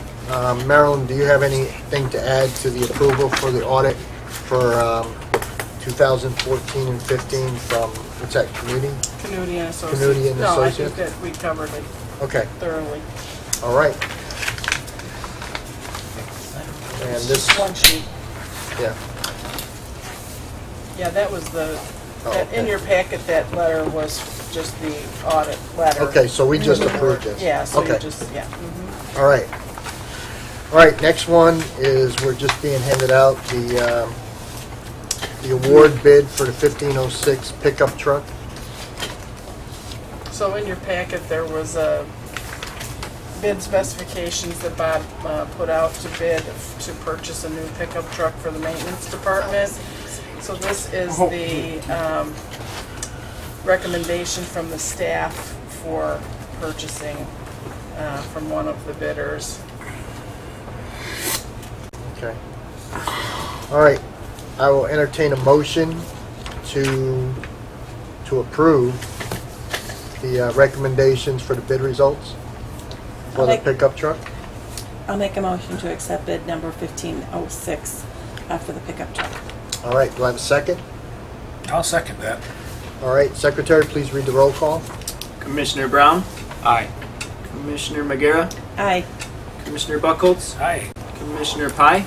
Speaker 1: Marilyn, do you have anything to add to the approval for the audit for 2014 and 15 from, what's that, community?
Speaker 6: Canudi and Associates.
Speaker 1: Canudi and
Speaker 6: No, I
Speaker 1: Associates?
Speaker 6: think that we covered it
Speaker 1: Okay,
Speaker 6: thoroughly.
Speaker 1: all right. And this,
Speaker 6: One sheet.
Speaker 1: yeah,
Speaker 6: Yeah, that was the,
Speaker 1: Oh,
Speaker 6: that in
Speaker 1: okay.
Speaker 6: your packet, that letter was just the audit letter.
Speaker 1: okay, so we just approved this?
Speaker 6: Yeah, so you
Speaker 1: Okay.
Speaker 6: just, yeah. Mhm.
Speaker 1: All right. All right, next one is we're just being handed out the award bid for the 1506 pickup truck.
Speaker 6: So in your packet, there was bid specifications that Bob put out to bid to purchase a new pickup truck for the maintenance department. So this is the recommendation from the staff for purchasing from one of the bidders.
Speaker 1: Okay. All right, I will entertain a motion to approve the recommendations for the bid results for
Speaker 4: I'll
Speaker 1: the
Speaker 4: make-
Speaker 1: pickup truck.
Speaker 4: I'll make a motion to accept bid number 1506 for the pickup truck.
Speaker 1: All right, do I have a second?
Speaker 3: I'll second that.
Speaker 1: All right, Secretary, please read the roll call.
Speaker 8: Commissioner Brown,
Speaker 2: Aye.
Speaker 8: Commissioner Magera,
Speaker 4: Aye.
Speaker 8: Commissioner Buckholz,
Speaker 3: Aye.
Speaker 8: Commissioner Pye,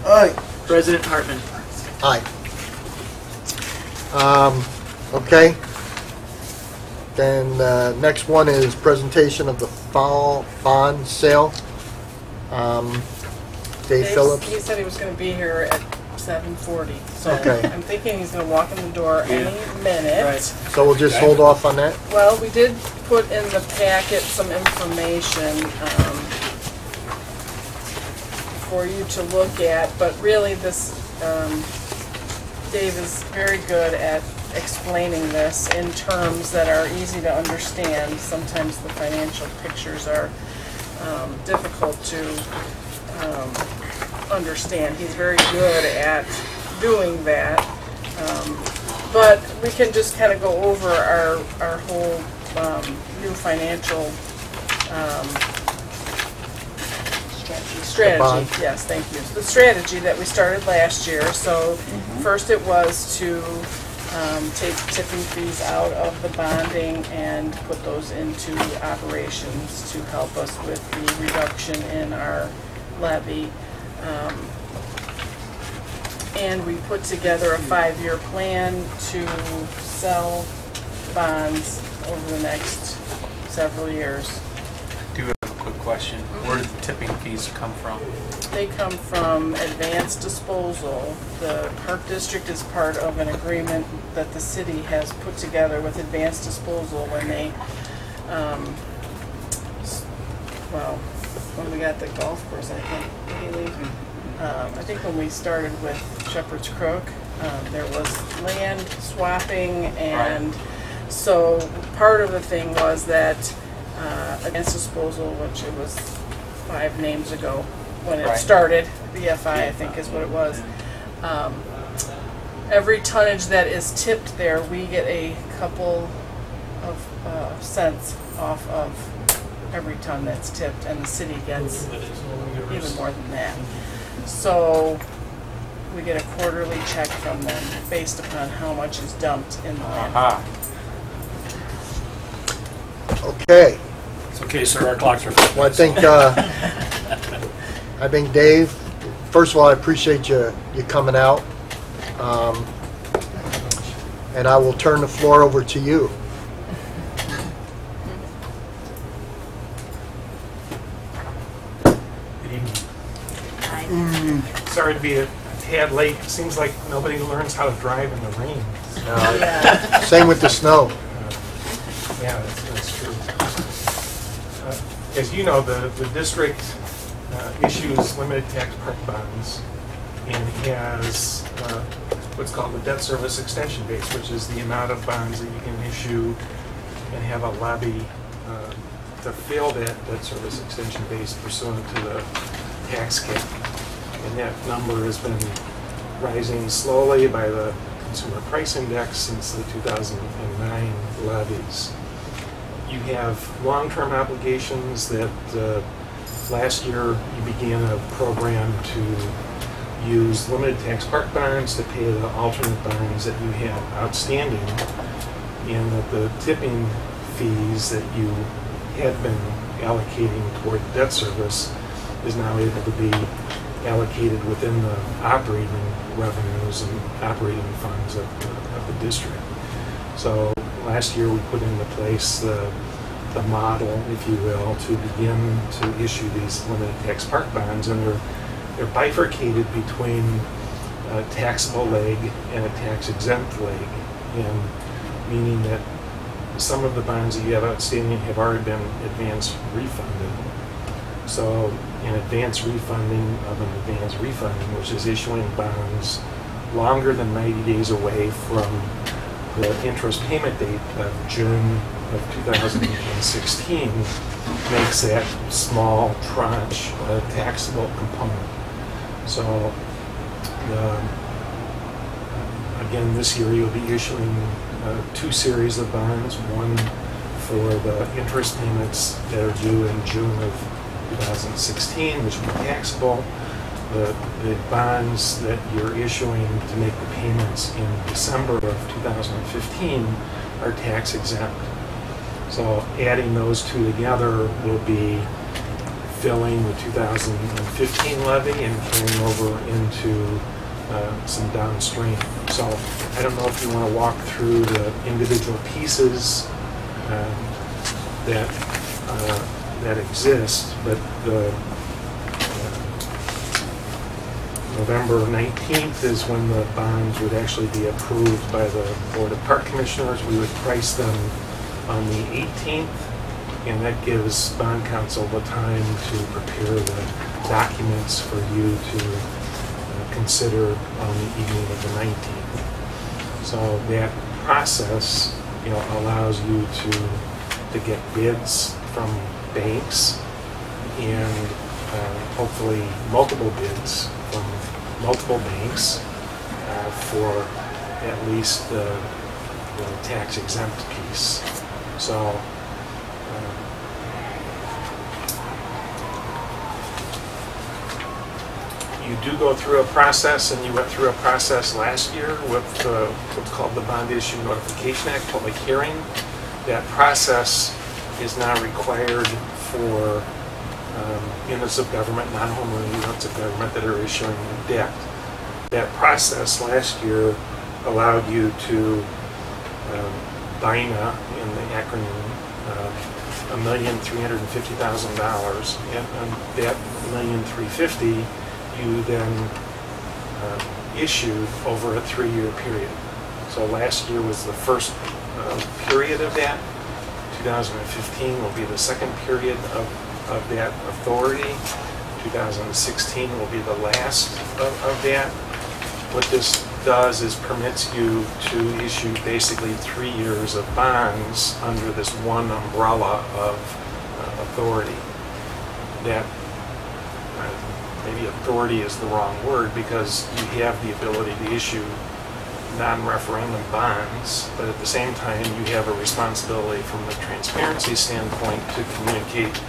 Speaker 5: Aye.
Speaker 8: President Hartman.
Speaker 1: Aye. Okay. Then next one is presentation of the fall bond sale. Dave Phillips.
Speaker 6: He said he was gonna be here at 7:40, so
Speaker 1: Okay.
Speaker 6: I'm thinking he's gonna walk in the door any
Speaker 8: Yeah.
Speaker 6: minute.
Speaker 8: Right.
Speaker 1: So we'll just hold off on that?
Speaker 6: Well, we did put in the packet some information for you to look at, but really this, Dave is very good at explaining this in terms that are easy to understand. Sometimes the financial pictures are difficult to understand. He's very good at doing that. But we can just kind of go over our whole new financial strategy.
Speaker 1: bond.
Speaker 6: Yes, thank you. The strategy that we started last year. So first it was to take tipping fees out of the bonding and put those into operations to help us with the reduction in our levy. And we put together a 5-year plan to sell bonds over the next several years.
Speaker 2: Do have a quick question. Where did the tipping fees come from?
Speaker 6: They come from Advanced Disposal. The Park District is part of an agreement that the city has put together with Advanced Disposal when they, well, when we got the golf course, I think, Haley. I think when we started with Shepherd's Crook, there was land swapping, and so part of the thing was that Advanced Disposal, which it was 5 names ago when it started, BFI I think is what it was. Every tonnage that is tipped there, we get a couple of cents off of every ton that's tipped, and the city gets even more than that. So we get a quarterly check from them based upon how much is dumped in the landfill.
Speaker 1: Okay.
Speaker 3: It's okay, sir, our clocks are.
Speaker 1: Well, I think Dave, first of all, I appreciate you coming out. And I will turn the floor over to you.
Speaker 9: Good evening. Sorry to be a tad late. Seems like nobody learns how to drive in the rain.
Speaker 1: Same with the snow.
Speaker 9: Yeah, that's true. As you know, the district issues limited tax park bonds and has what's called the debt service extension base, which is the amount of bonds that you can issue and have a levy to fill that debt service extension base pursuant to the tax cap. And that number has been rising slowly by the Consumer Price Index since the 2009 levies. You have long-term obligations that last year you began a program to use limited tax park bonds to pay the alternate bonds that you have outstanding, and that the tipping fees that you had been allocating toward debt service is now able to be allocated within the operating revenues and operating funds of the district. So last year we put into place the model, if you will, to begin to issue these limited tax park bonds, and they're bifurcated between a taxable leg and a tax exempt leg, and meaning that some of the bonds that you have outstanding have already been advance refunded. So an advance refunding of an advance refunding, which is issuing bonds longer than 90 days away from the interest payment date of June of 2016, makes that small tranche a taxable component. So again, this year you'll be issuing two series of bonds, one for the interest payments that are due in June of 2016, which will be taxable. The bonds that you're issuing to make the payments in December of 2015 are tax exempt. So adding those two together will be filling the 2015 levy and carrying over into some downstream. So I don't know if you want to walk through the individual pieces that exist, but the November 19th is when the bonds would actually be approved by the Board of Park Commissioners. We would price them on the 18th, and that gives bond counsel the time to prepare the documents for you to consider on the evening of the 19th. So that process, allows you to get bids from banks and hopefully multiple bids from multiple banks for at least the tax exempt piece. So you do go through a process, and you went through a process last year with what's called the Bond Issue Notification Act public hearing. That process is now required for units of government, non-home rule units of government that are issuing debt. That process last year allowed you to BINA, in the acronym, $1,350,000, and that $1,350,000 you then issued over a 3-year period. So last year was the first period of that. 2015 will be the second period of that authority. 2016 will be the last of that. What this does is permits you to issue basically 3 years of bonds under this one umbrella of authority. That maybe authority is the wrong word, because you have the ability to issue non-referendum bonds, but at the same time, you have a responsibility from the transparency standpoint to communicate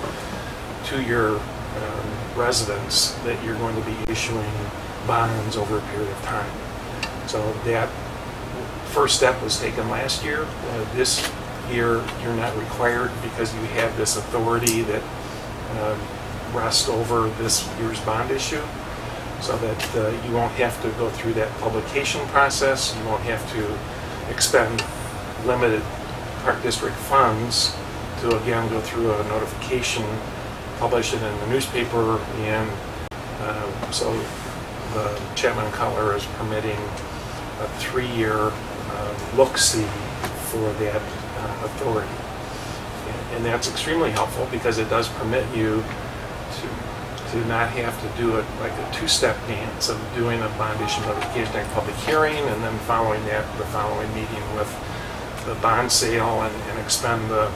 Speaker 9: to your residents that you're going to be issuing bonds over a period of time. So that first step was taken last year. This year, you're not required because you have this authority that rests over this year's bond issue, so that you won't have to go through that publication process. You won't have to expend limited Park District funds to again go through a notification, publish it in the newspaper, and so the Chapman Color is permitting a 3-year look-see for that authority. And that's extremely helpful because it does permit you to not have to do it like a 2-step dance of doing a bond issue notification and public hearing, and then following that, the following meeting with the bond sale, and expend the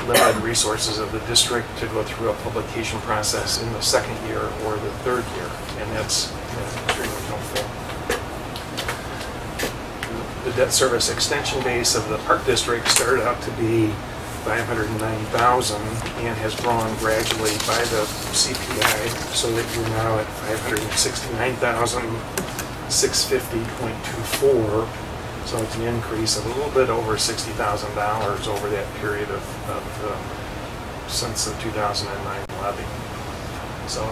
Speaker 9: limited resources of the district to go through a publication process in the 2nd year or the 3rd year, and that's extremely helpful. The debt service extension base of the Park District started out to be $590,000 and has grown gradually by the CPI, so that you're now at $569,650.24. So it's an increase of a little bit over $60,000 over that period of since the 2009 levy. So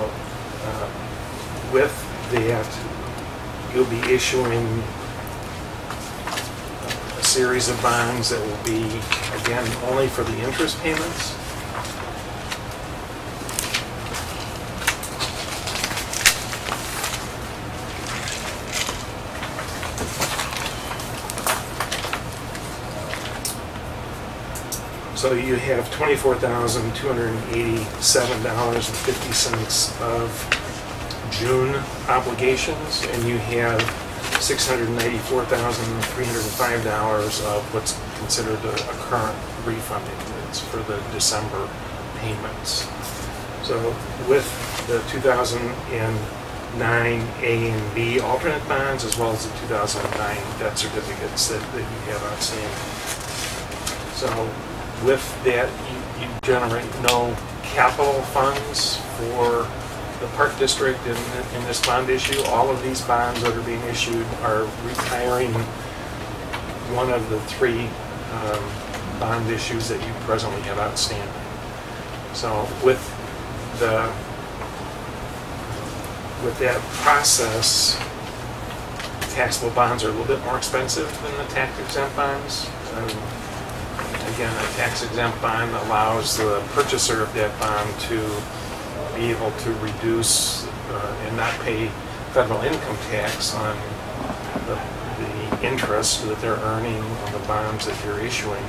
Speaker 9: with that, you'll be issuing a series of bonds that will be, again, only for the interest payments. So you have $24,287.50 of June obligations, and you have $694,305 of what's considered a current refunding. It's for the December payments. So with the 2009 A and B alternate bonds, as well as the 2009 debt certificates that you have outstanding. So with that, you generate no capital funds for the Park District in this bond issue. All of these bonds that are being issued are retiring one of the 3 bond issues that you presently have outstanding. So with that process, taxable bonds are a little bit more expensive than the tax-exempt bonds. Again, a tax-exempt bond allows the purchaser of that bond to be able to reduce and not pay federal income tax on the interest that they're earning on the bonds that you're issuing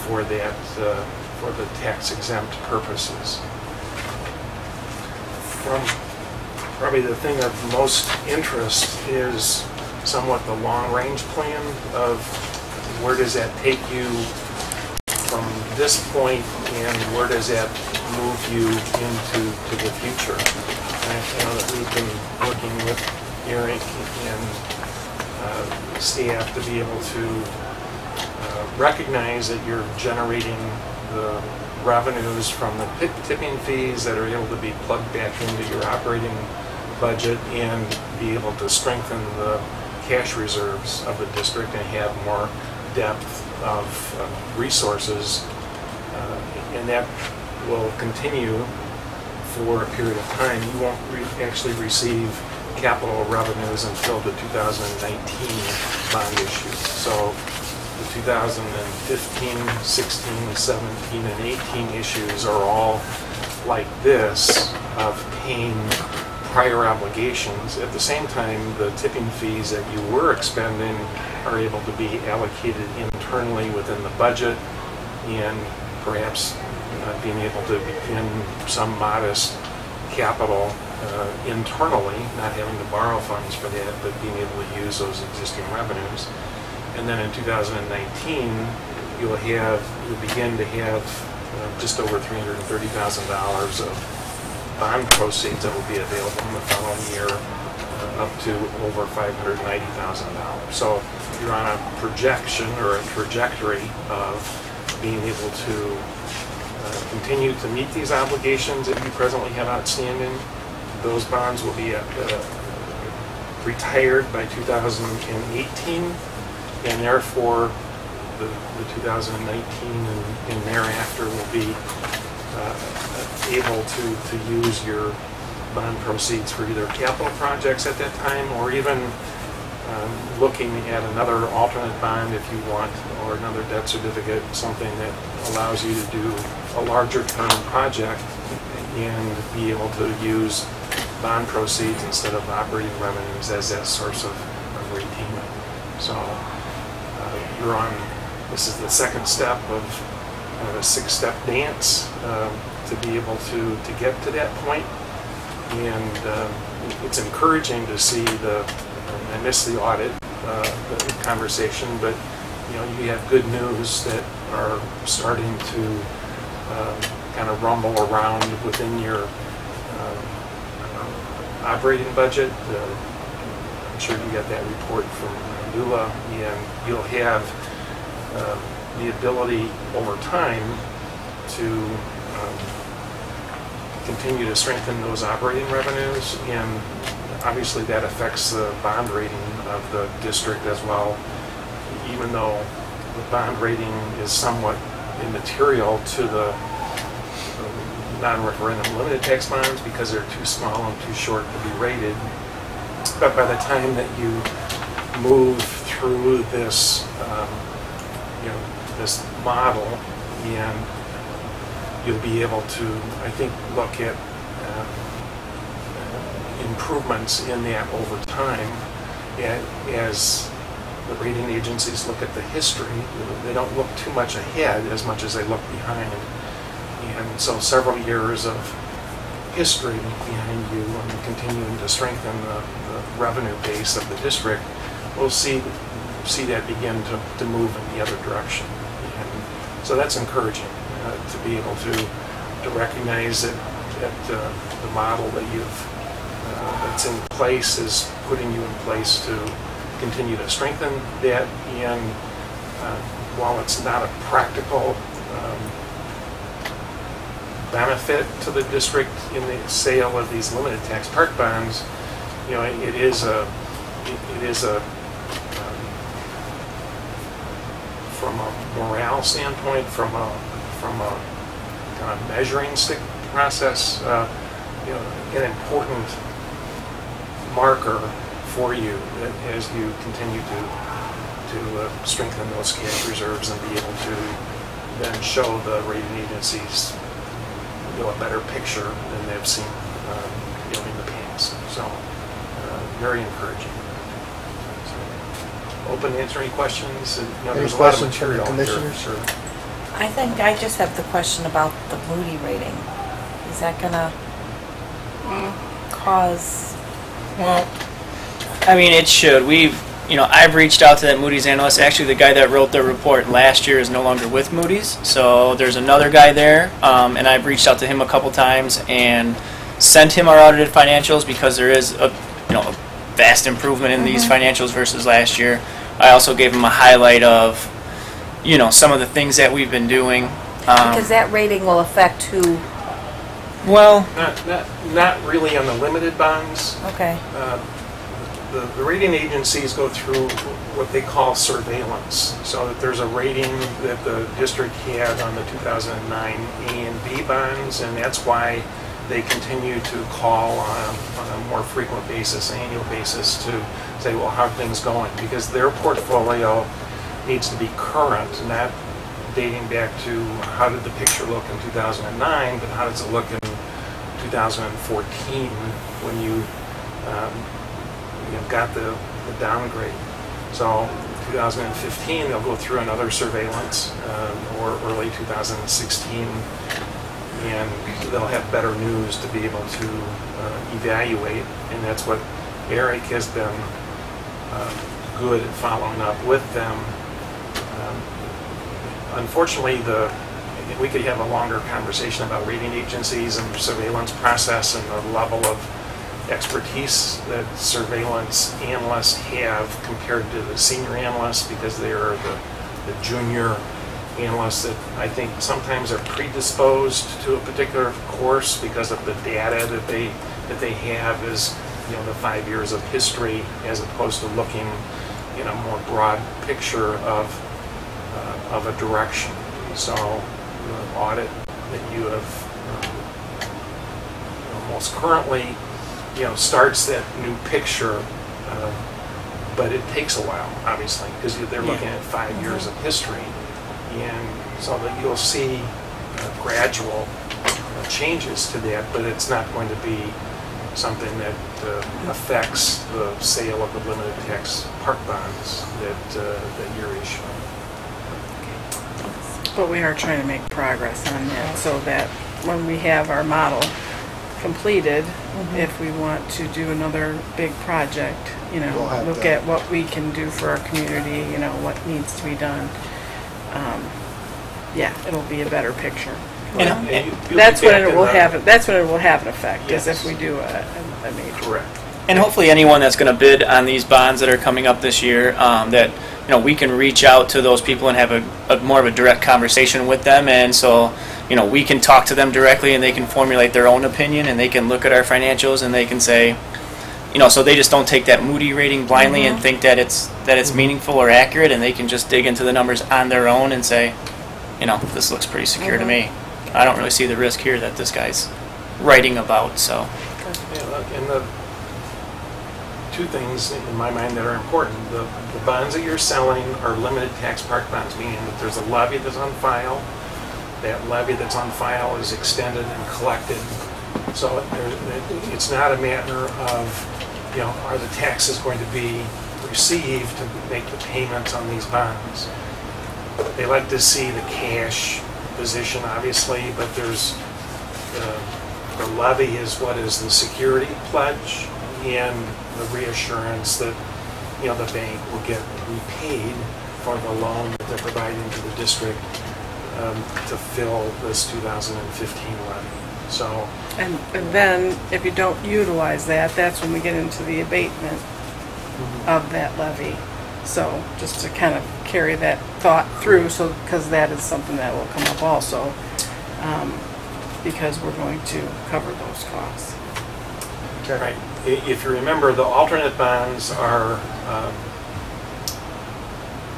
Speaker 9: for that for the tax-exempt purposes. Probably the thing of most interest is somewhat the long-range plan of where does that take you from this point, and where does that move you into the future? And I know that we've been working with Eric and staff to be able to recognize that you're generating the revenues from the tipping fees that are able to be plugged back into your operating budget, and be able to strengthen the cash reserves of the district and have more depth of resources, and that will continue for a period of time. You won't actually receive capital revenues until the 2019 bond issue. So the 2015, 16, 17, and 18 issues are all like this, of paying prior obligations. At the same time, the tipping fees that you were expending are able to be allocated internally within the budget, and perhaps being able to begin some modest capital internally, not having to borrow funds for that, but being able to use those existing revenues. And then in 2019, you'll begin to have just over $330,000 of bond proceeds that will be available in the following year up to over $590,000. So you're on a projection or a trajectory of being able to continue to meet these obligations that you presently have outstanding. Those bonds will be retired by 2018, and therefore the 2019 and thereafter will be able to use your bond proceeds for either capital projects at that time, or even looking at another alternate bond if you want, or another debt certificate, something that allows you to do a larger term project and be able to use bond proceeds instead of operating revenues as that source of repayment. So you're on, this is the second step of a 6-step dance to be able to get to that point. And it's encouraging to see I missed the audit, the conversation, but you know, you have good news that are starting to kind of rumble around within your operating budget. I'm sure you got that report from Nuala, and you'll have the ability over time to continue to strengthen those operating revenues, and obviously that affects the bond rating of the district as well, even though the bond rating is somewhat immaterial to the non-referendum limited tax bonds because they're too small and too short to be rated. But by the time that you move through this, this model, and you'll be able to, I think, look at improvements in that over time. As the rating agencies look at the history, they don't look too much ahead as much as they look behind. And so several years of history behind you and continuing to strengthen the revenue base of the district, we'll see that begin to move in the other direction. And so that's encouraging to be able to recognize that the model that that's in place is putting you in place to continue to strengthen that. And while it's not a practical benefit to the district in the sale of these limited tax park bonds, you know, it is a from a morale standpoint, from a kind of measuring stick process, an important marker for you as you continue to strengthen those cash reserves and be able to then show the rating agencies a better picture than they've seen in the past. So very encouraging. So, open to answer any questions. There's a lot of material here. Sure.
Speaker 4: I think I just have the question about the Moody rating. Is that gonna cause?
Speaker 8: Well, I mean, it should. I've reached out to that Moody's analyst. Actually, the guy that wrote the report last year is no longer with Moody's. So there's another guy there, and I've reached out to him a couple times and sent him our audited financials because there is a vast improvement in these financials versus last year. I also gave him a highlight of, some of the things that we've been doing.
Speaker 4: Because that rating will affect who?
Speaker 8: Well,
Speaker 9: not really on the limited bonds.
Speaker 4: Okay.
Speaker 9: The rating agencies go through what they call surveillance. So that there's a rating that the district had on the 2009 A and B bonds, and that's why they continue to call on a more frequent basis, annual basis, to say, well, how are things going? Because their portfolio needs to be current, not dating back to how did the picture look in 2009, but how does it look in 2014 when you got the downgrade. So 2015 they'll go through another surveillance, or early 2016, and they'll have better news to be able to evaluate, and that's what Eric has been good at following up with them. Unfortunately, we could have a longer conversation about rating agencies and the surveillance process and the level of expertise that surveillance analysts have compared to the senior analysts, because they are the junior analysts that I think sometimes are predisposed to a particular course because of the data that they have is, you know, the 5 years of history, as opposed to looking in a more broad picture of a direction. So the audit that you have most currently, you know, starts that new picture, but it takes a while, obviously, because they're looking at 5 years of history, and so that you'll see gradual changes to that, but it's not going to be something that affects the sale of the limited tax park bonds that you're issuing.
Speaker 6: But we are trying to make progress on that, so that when we have our model completed, if we want to do another big project, you know,
Speaker 1: We'll have
Speaker 6: look
Speaker 1: that.
Speaker 6: at what we can do for our community, you know, what needs to be done. Yeah, it'll be a better picture.
Speaker 9: And you'll
Speaker 6: That's
Speaker 9: be
Speaker 6: when
Speaker 9: back
Speaker 6: it
Speaker 9: in
Speaker 6: will
Speaker 9: the-
Speaker 6: have. That's when it will have an effect. Is
Speaker 9: Yes.
Speaker 6: if we do a major.
Speaker 9: Correct.
Speaker 8: And hopefully anyone that's going to bid on these bonds that are coming up this year, that, you know, we can reach out to those people and have a more of a direct conversation with them, and so, you know, we can talk to them directly and they can formulate their own opinion, and they can look at our financials and they can say, you know, so they just don't take that Moody rating blindly and think that it's meaningful or accurate, and they can just dig into the numbers on their own and say, you know, this looks pretty secure to me. I don't really see the risk here that this guy's writing about, so.
Speaker 9: Yeah, look, and the two things in my mind that are important, the bonds that you're selling are limited tax park bonds, meaning that there's a levy that's on file. That levy that's on file is extended and collected. So it's not a matter of, you know, are the taxes going to be received to make the payments on these bonds. They like to see the cash position, obviously, but there's the levy is what is the security pledge and the reassurance that, you know, the bank will get repaid for the loan that they're providing to the district to fill this 2015 levy. So,
Speaker 6: And then if you don't utilize that, that's when we get into the abatement of that levy. So just to kind of carry that thought through, so because that is something that will come up also, because we're going to cover those costs.
Speaker 9: right. If you remember, the alternate bonds are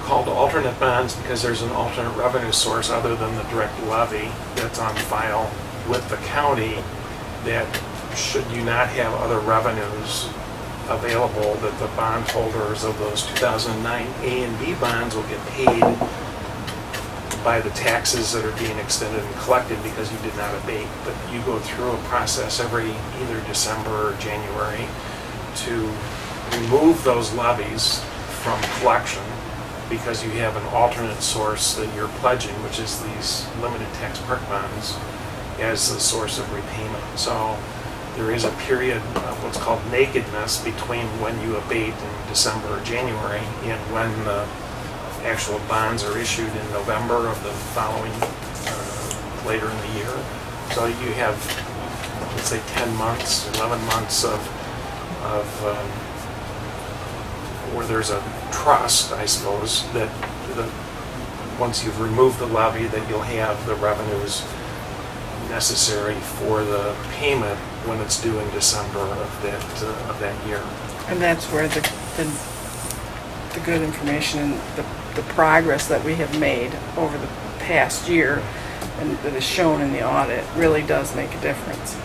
Speaker 9: called alternate bonds because there's an alternate revenue source other than the direct levy that's on file with the county, that should you not have other revenues available, that the bondholders of those 2009 A and B bonds will get paid by the taxes that are being extended and collected because you did not abate. But you go through a process every either December or January to remove those levies from collection because you have an alternate source that you're pledging, which is these limited tax park bonds, as the source of repayment. So there is a period of what's called nakedness between when you abate in December or January and when the actual bonds are issued in November of the following, later in the year. So you have, let's say, 10 months, 11 months of where there's a trust, I suppose, that once you've removed the levy, that you'll have the revenues necessary for the payment when it's due in December of that year.
Speaker 6: And that's where the good information and the progress that we have made over the past year and that is shown in the audit really does make a difference.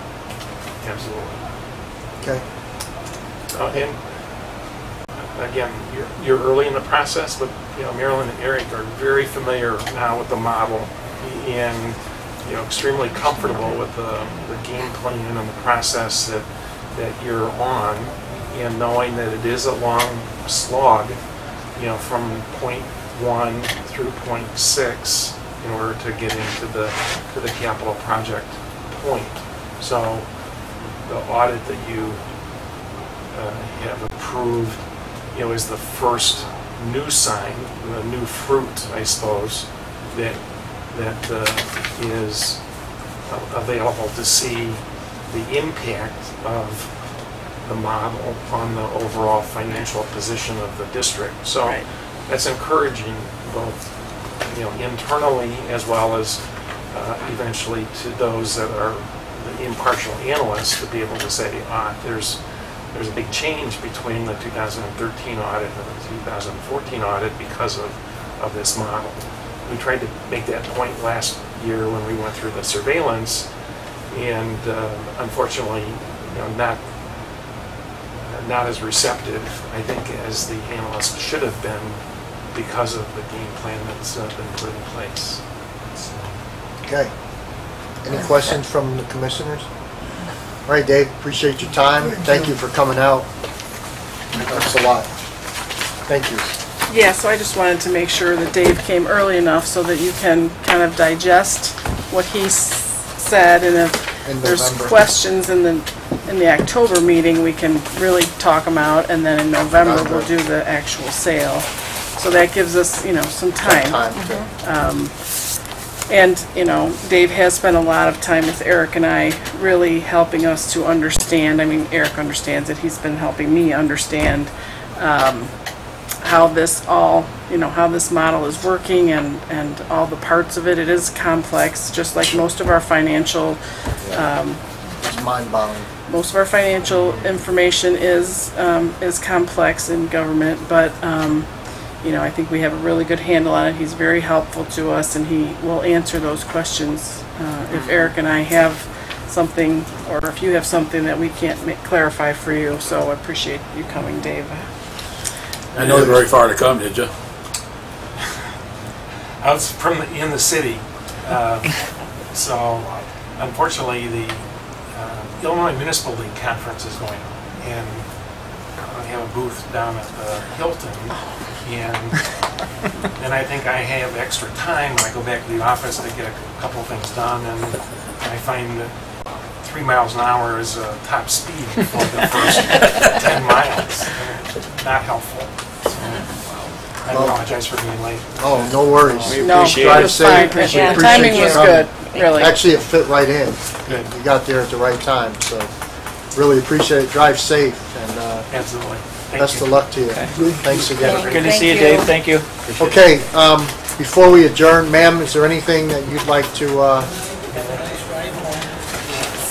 Speaker 9: Absolutely.
Speaker 1: Okay.
Speaker 9: And again, you're early in the process, but you know, Marilyn and Eric are very familiar now with the model and, you know, extremely comfortable with the game plan and the process that you're on, and knowing that it is a long slog, you know, from point 1 through point 6 in order to get into the capital project point. So the audit that you have approved, you know, is the first new sign, the new fruit, I suppose, that is available to see the impact of the model on the overall financial position of the district. So
Speaker 6: Right.
Speaker 9: that's encouraging both, internally as well as eventually to those that are the impartial analysts to be able to say, there's a big change between the 2013 audit and the 2014 audit because of this model. We tried to make that point last year when we went through the surveillance, and unfortunately, not as receptive, I think, as the analysts should have been because of the game plan that's been put in place.
Speaker 1: Okay. Any questions from the commissioners? All right, Dave, appreciate your time. Thank you for coming out. Thanks a lot. Thank you.
Speaker 6: Yeah, so I just wanted to make sure that Dave came early enough so that you can kind of digest what he said, and if
Speaker 1: In
Speaker 6: there's
Speaker 1: November.
Speaker 6: questions in the October meeting, we can really talk them out, and then in November we'll do the actual sale. So that gives us, some time. And, Dave has spent a lot of time with Eric and I really helping us to understand. I mean, Eric understands it. He's been helping me understand how this all, how this model is working and all the parts of it. It is complex, just like most of our financial,
Speaker 1: It's mind-boggling.
Speaker 6: most of our financial information is complex in government, but I think we have a really good handle on it. He's very helpful to us, and he will answer those questions if Eric and I have something, or if you have something that we can't clarify for you. So I appreciate you coming, Dave.
Speaker 3: I know very far to come, did you?
Speaker 9: I was in the city, so unfortunately the Illinois Municipal League Conference is going on, and I have a booth down at the Hilton, and I think I have extra time when I go back to the office to get a couple things done, and I find that 3 miles an hour is top speed for the first 10 miles. Not helpful. So, I apologize for being late.
Speaker 1: Oh, no worries.
Speaker 6: No,
Speaker 8: appreciate
Speaker 6: it
Speaker 1: it.
Speaker 6: was fine.
Speaker 1: Appreciate
Speaker 6: Yeah,
Speaker 1: you
Speaker 6: timing was
Speaker 1: coming.
Speaker 6: good, really.
Speaker 1: Actually, it fit right in.
Speaker 9: Good.
Speaker 1: You got there at the right time, so really appreciate it. Drive safe, and
Speaker 9: Absolutely. Thank
Speaker 1: best
Speaker 9: you.
Speaker 1: of luck to you. Thanks again.
Speaker 8: Good to
Speaker 4: Thank
Speaker 8: see you,
Speaker 4: you.
Speaker 8: Dave. Thank you.
Speaker 1: Okay, before we adjourn, ma'am, is there anything that you'd like to,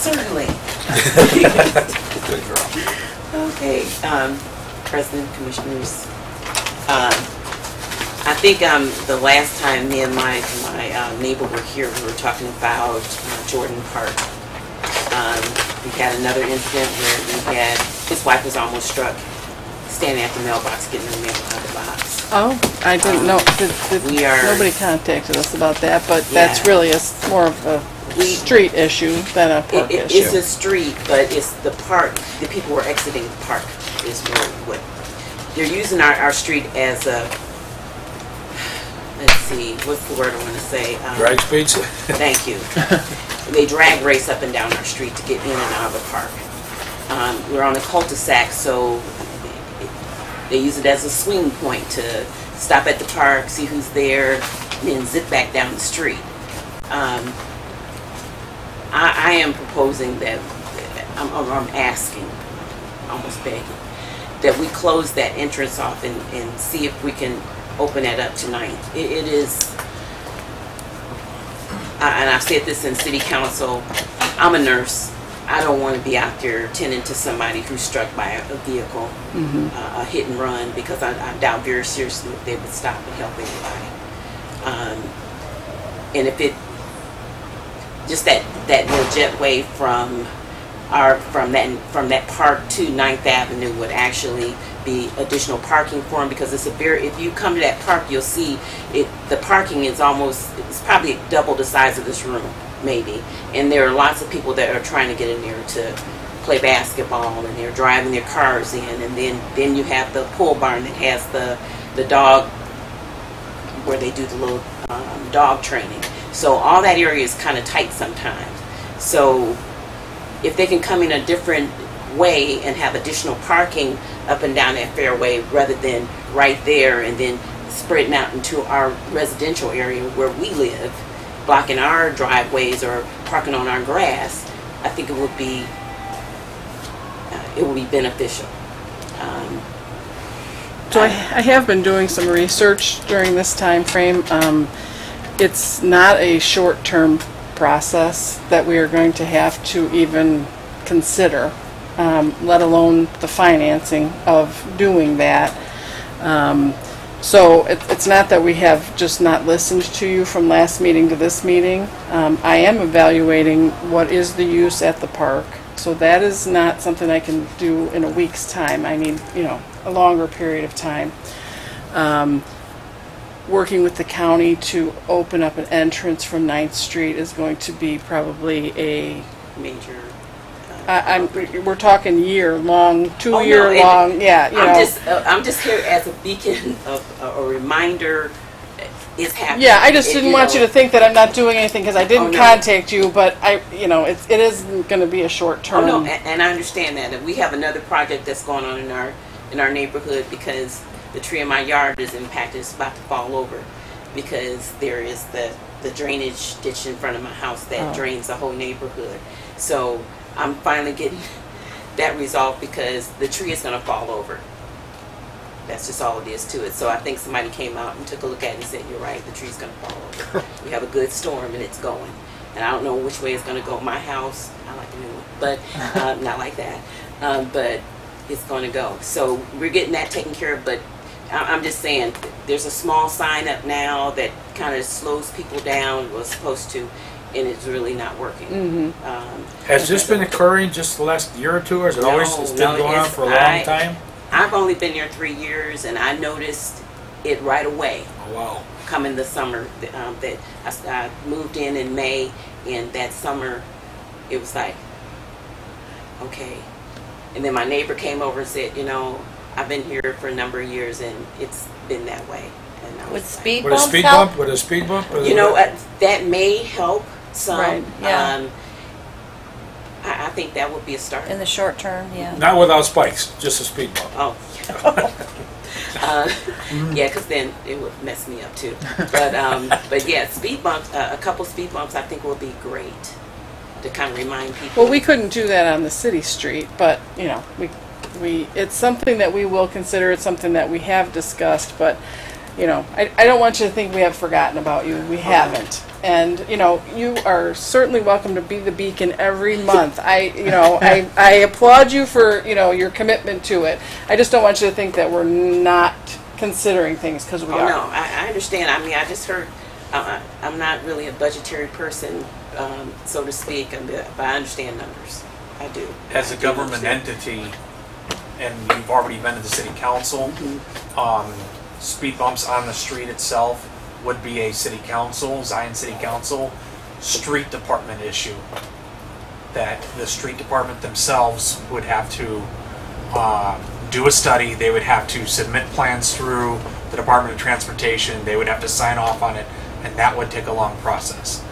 Speaker 10: Certainly. Okay, President, Commissioners. I think the last time me and my neighbor were here, we were talking about Jordan Park. We had another incident where his wife was almost struck standing at the mailbox getting her mail out of the box.
Speaker 6: Oh, I didn't know.
Speaker 10: We are-
Speaker 6: Nobody contacted us about that, but that's
Speaker 10: Yeah.
Speaker 6: really more of a street issue than a park
Speaker 10: It's
Speaker 6: issue.
Speaker 10: a street, but it's the park, the people were exiting the park is what, they're using our street as a, let's see, what's the word I want to say?
Speaker 3: Drag speeds?
Speaker 10: Thank you. They drag race up and down our street to get in and out of the park. We're on a cul-de-sac, so they use it as a swing point to stop at the park, see who's there, and then zip back down the street. I am proposing that, I'm asking, almost begging, that we close that entrance off and see if we can open that up tonight. It is, and I've said this in city council, I'm a nurse. I don't want to be out there tending to somebody who's struck by a vehicle, a hit and run, because I doubt very seriously if they would stop and help anybody. And if it, just that little jetway from that park to 9th Avenue would actually be additional parking for them, because it's if you come to that park, you'll see the parking is it's probably double the size of this room, maybe. And there are lots of people that are trying to get in there to play basketball, and they're driving their cars in, and then you have the pole barn that has the dog, where they do the little dog training. So all that area is kind of tight sometimes. So if they can come in a different way and have additional parking up and down that fairway rather than right there and then spreading out into our residential area where we live, blocking our driveways or parking on our grass, I think it would be it will be beneficial.
Speaker 6: So I have been doing some research during this time frame. It's not a short-term process that we are going to have to even consider, let alone the financing of doing that. So it's not that we have just not listened to you from last meeting to this meeting. I am evaluating what is the use at the park. So that is not something I can do in a week's time. I need, a longer period of time. Working with the county to open up an entrance from 9th Street is going to be probably a
Speaker 10: Major.
Speaker 6: we're talking year-long,
Speaker 10: Oh,
Speaker 6: two-year-long, yeah,
Speaker 10: I'm just here as a beacon of a reminder. It's happening.
Speaker 6: Yeah, I just didn't want you to think that I'm not doing anything because I didn't contact you, but it isn't going to be a short term.
Speaker 10: Oh no, and I understand that. And we have another project that's going on in our neighborhood because the tree in my yard is impacted. It's about to fall over because there is the drainage ditch in front of my house that drains the whole neighborhood. So I'm finally getting that resolved because the tree is going to fall over. That's just all it is to it. So I think somebody came out and took a look at it and said, you're right, the tree's going to fall over. We have a good storm and it's going. And I don't know which way it's going to go. My house, I like the new one, but not like that. But it's going to go. So we're getting that taken care of. But I'm just saying, there's a small sign up now that kind of slows people down. It was supposed to, and it's really not working.
Speaker 6: Mm-hmm.
Speaker 3: Has this been occurring just the last year or two, or has it always been going on for a long time?
Speaker 10: I've only been there 3 years, and I noticed it right away.
Speaker 3: Oh, wow.
Speaker 10: Coming the summer, that I moved in May, and that summer, it was like, okay. And then my neighbor came over and said, I've been here for a number of years, and it's been that way. And I was
Speaker 4: Would
Speaker 10: like,
Speaker 4: speed
Speaker 3: Would a
Speaker 4: bumps
Speaker 3: speed
Speaker 4: help?
Speaker 3: bump? Would a speed bump?
Speaker 10: That may help some.
Speaker 4: Right, yeah.
Speaker 10: I think that would be a start.
Speaker 4: In the short term, yeah.
Speaker 3: Not without spikes, just a speed bump.
Speaker 10: Oh. Yeah, because then it would mess me up too. But yeah, speed bumps, a couple speed bumps I think would be great to kind of remind people.
Speaker 6: Well, we couldn't do that on the city street, but, we it's something that we will consider. It's something that we have discussed, but, I don't want you to think we have forgotten about you. We haven't. And, you are certainly welcome to be the beacon every month. I applaud you for, your commitment to it. I just don't want you to think that we're not considering things, because we are.
Speaker 10: No, I understand. I mean, I just heard, I'm not really a budgetary person, so to speak, but I understand numbers. I do.
Speaker 2: As a government entity, and you've already been to the city council, speed bumps on the street itself would be a city council, Zion City Council, street department issue. That the street department themselves would have to do a study. They would have to submit plans through the Department of Transportation. They would have to sign off on it, and that would take a long process.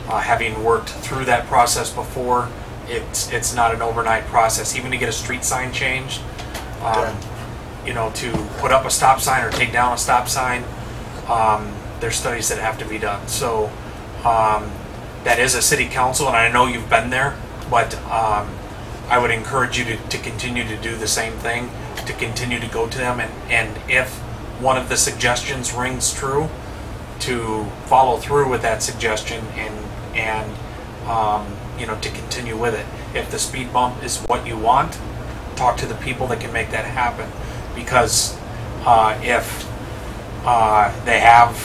Speaker 2: Having worked through that process before, it's not an overnight process. Even to get a street sign changed, to put up a stop sign or take down a stop sign, there's studies that have to be done. So that is a city council, and I know you've been there, but I would encourage you to continue to do the same thing, to continue to go to them, and if one of the suggestions rings true, to follow through with that suggestion and to continue with it. If the speed bump is what you want, talk to the people that can make that happen, because if they have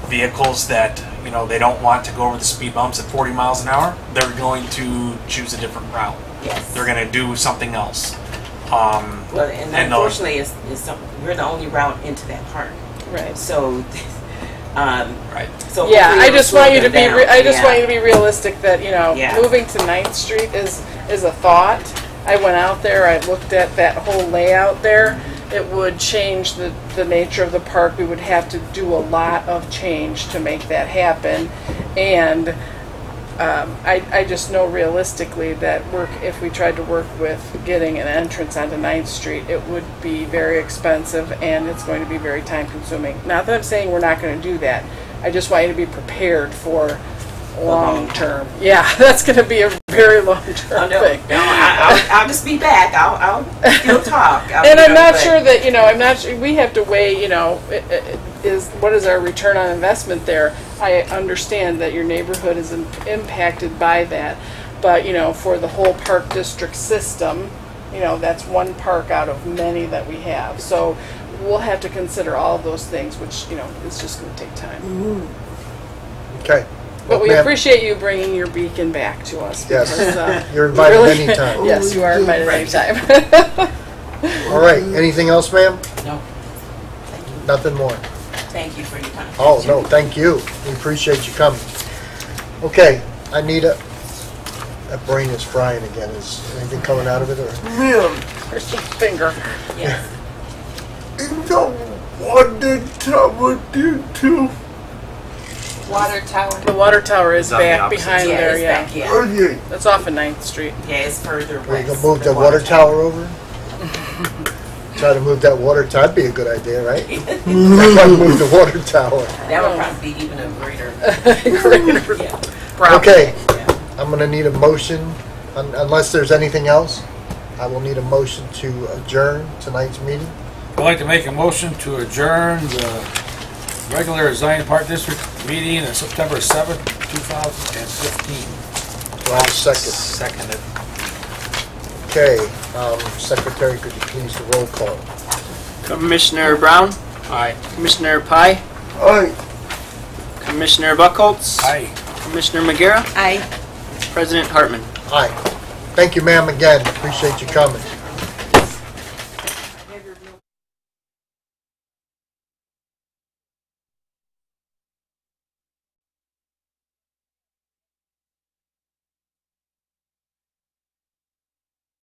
Speaker 2: vehicles that they don't want to go over the speed bumps at 40 miles an hour, they're going to choose a different route.
Speaker 10: Yes.
Speaker 2: They're going to do something else.
Speaker 10: Well, and unfortunately, we're the only route into that park.
Speaker 6: Right.
Speaker 10: So,
Speaker 2: right.
Speaker 10: So
Speaker 6: yeah, I just want you to be. I just
Speaker 10: Yeah.
Speaker 6: want you to be realistic that
Speaker 10: Yeah.
Speaker 6: moving to 9th Street is a thought. I went out there. I looked at that whole layout there. It would change the nature of the park. We would have to do a lot of change to make that happen, and I just know realistically that if we tried to work with getting an entrance onto 9th Street, it would be very expensive and it's going to be very time consuming. Not that I'm saying we're not going to do that. I just want you to be prepared for long term. Yeah, that's going to be a very long term thing.
Speaker 10: No, I'll just be back. I'll still talk.
Speaker 6: And I'm not sure that, I'm not sure, we have to weigh, what is our return on investment there? I understand that your neighborhood is impacted by that, but, for the whole park district system, that's one park out of many that we have. So we'll have to consider all of those things, which, it's just going to take time.
Speaker 1: Okay.
Speaker 6: But we
Speaker 1: Ma'am,
Speaker 6: appreciate you bringing your beacon back to us.
Speaker 1: Yes.
Speaker 6: Because,
Speaker 1: You're invited
Speaker 6: really-
Speaker 1: anytime.
Speaker 6: Yes, you are invited anytime.
Speaker 1: All right, anything else, ma'am?
Speaker 10: No.
Speaker 1: Nothing more?
Speaker 10: Thank you for your time.
Speaker 1: Oh, no, thank you. We appreciate you coming. Okay, I need that brain is frying again. Is anything coming out of it? Or?
Speaker 5: Ma'am,
Speaker 6: There's your finger.
Speaker 10: Yes.
Speaker 5: in the water tower due to
Speaker 10: Water tower.
Speaker 6: The water tower is
Speaker 2: It's on the
Speaker 6: back
Speaker 2: opposite
Speaker 6: behind
Speaker 10: Yeah,
Speaker 6: there,
Speaker 10: it's
Speaker 6: yeah.
Speaker 10: back, yeah.
Speaker 5: okay.
Speaker 6: That's off of 9th Street.
Speaker 10: Yeah, it's further
Speaker 1: Are you
Speaker 10: west.
Speaker 1: gonna move the water tower over? Try to move that water tower. That'd be a good idea, right? Move the water tower.
Speaker 10: That would probably be even a greater.
Speaker 6: Greater
Speaker 10: Yeah.
Speaker 6: problem.
Speaker 1: Okay,
Speaker 10: Yeah.
Speaker 1: I'm gonna need a motion, unless there's anything else. I will need a motion to adjourn tonight's meeting.
Speaker 3: I'd like to make a motion to adjourn the regular Zion Park District meeting on September 7th, 2015.
Speaker 1: Do I have a second?
Speaker 2: Seconded.
Speaker 1: Okay, Secretary, could you please the roll call?
Speaker 8: Commissioner Brown,
Speaker 2: Aye.
Speaker 8: Commissioner Pye,
Speaker 5: Aye.
Speaker 8: Commissioner Buckholz,
Speaker 3: Aye.
Speaker 8: Commissioner Magera,
Speaker 4: I
Speaker 8: President Hartman.
Speaker 1: Aye. Thank you, ma'am, again. Appreciate you coming.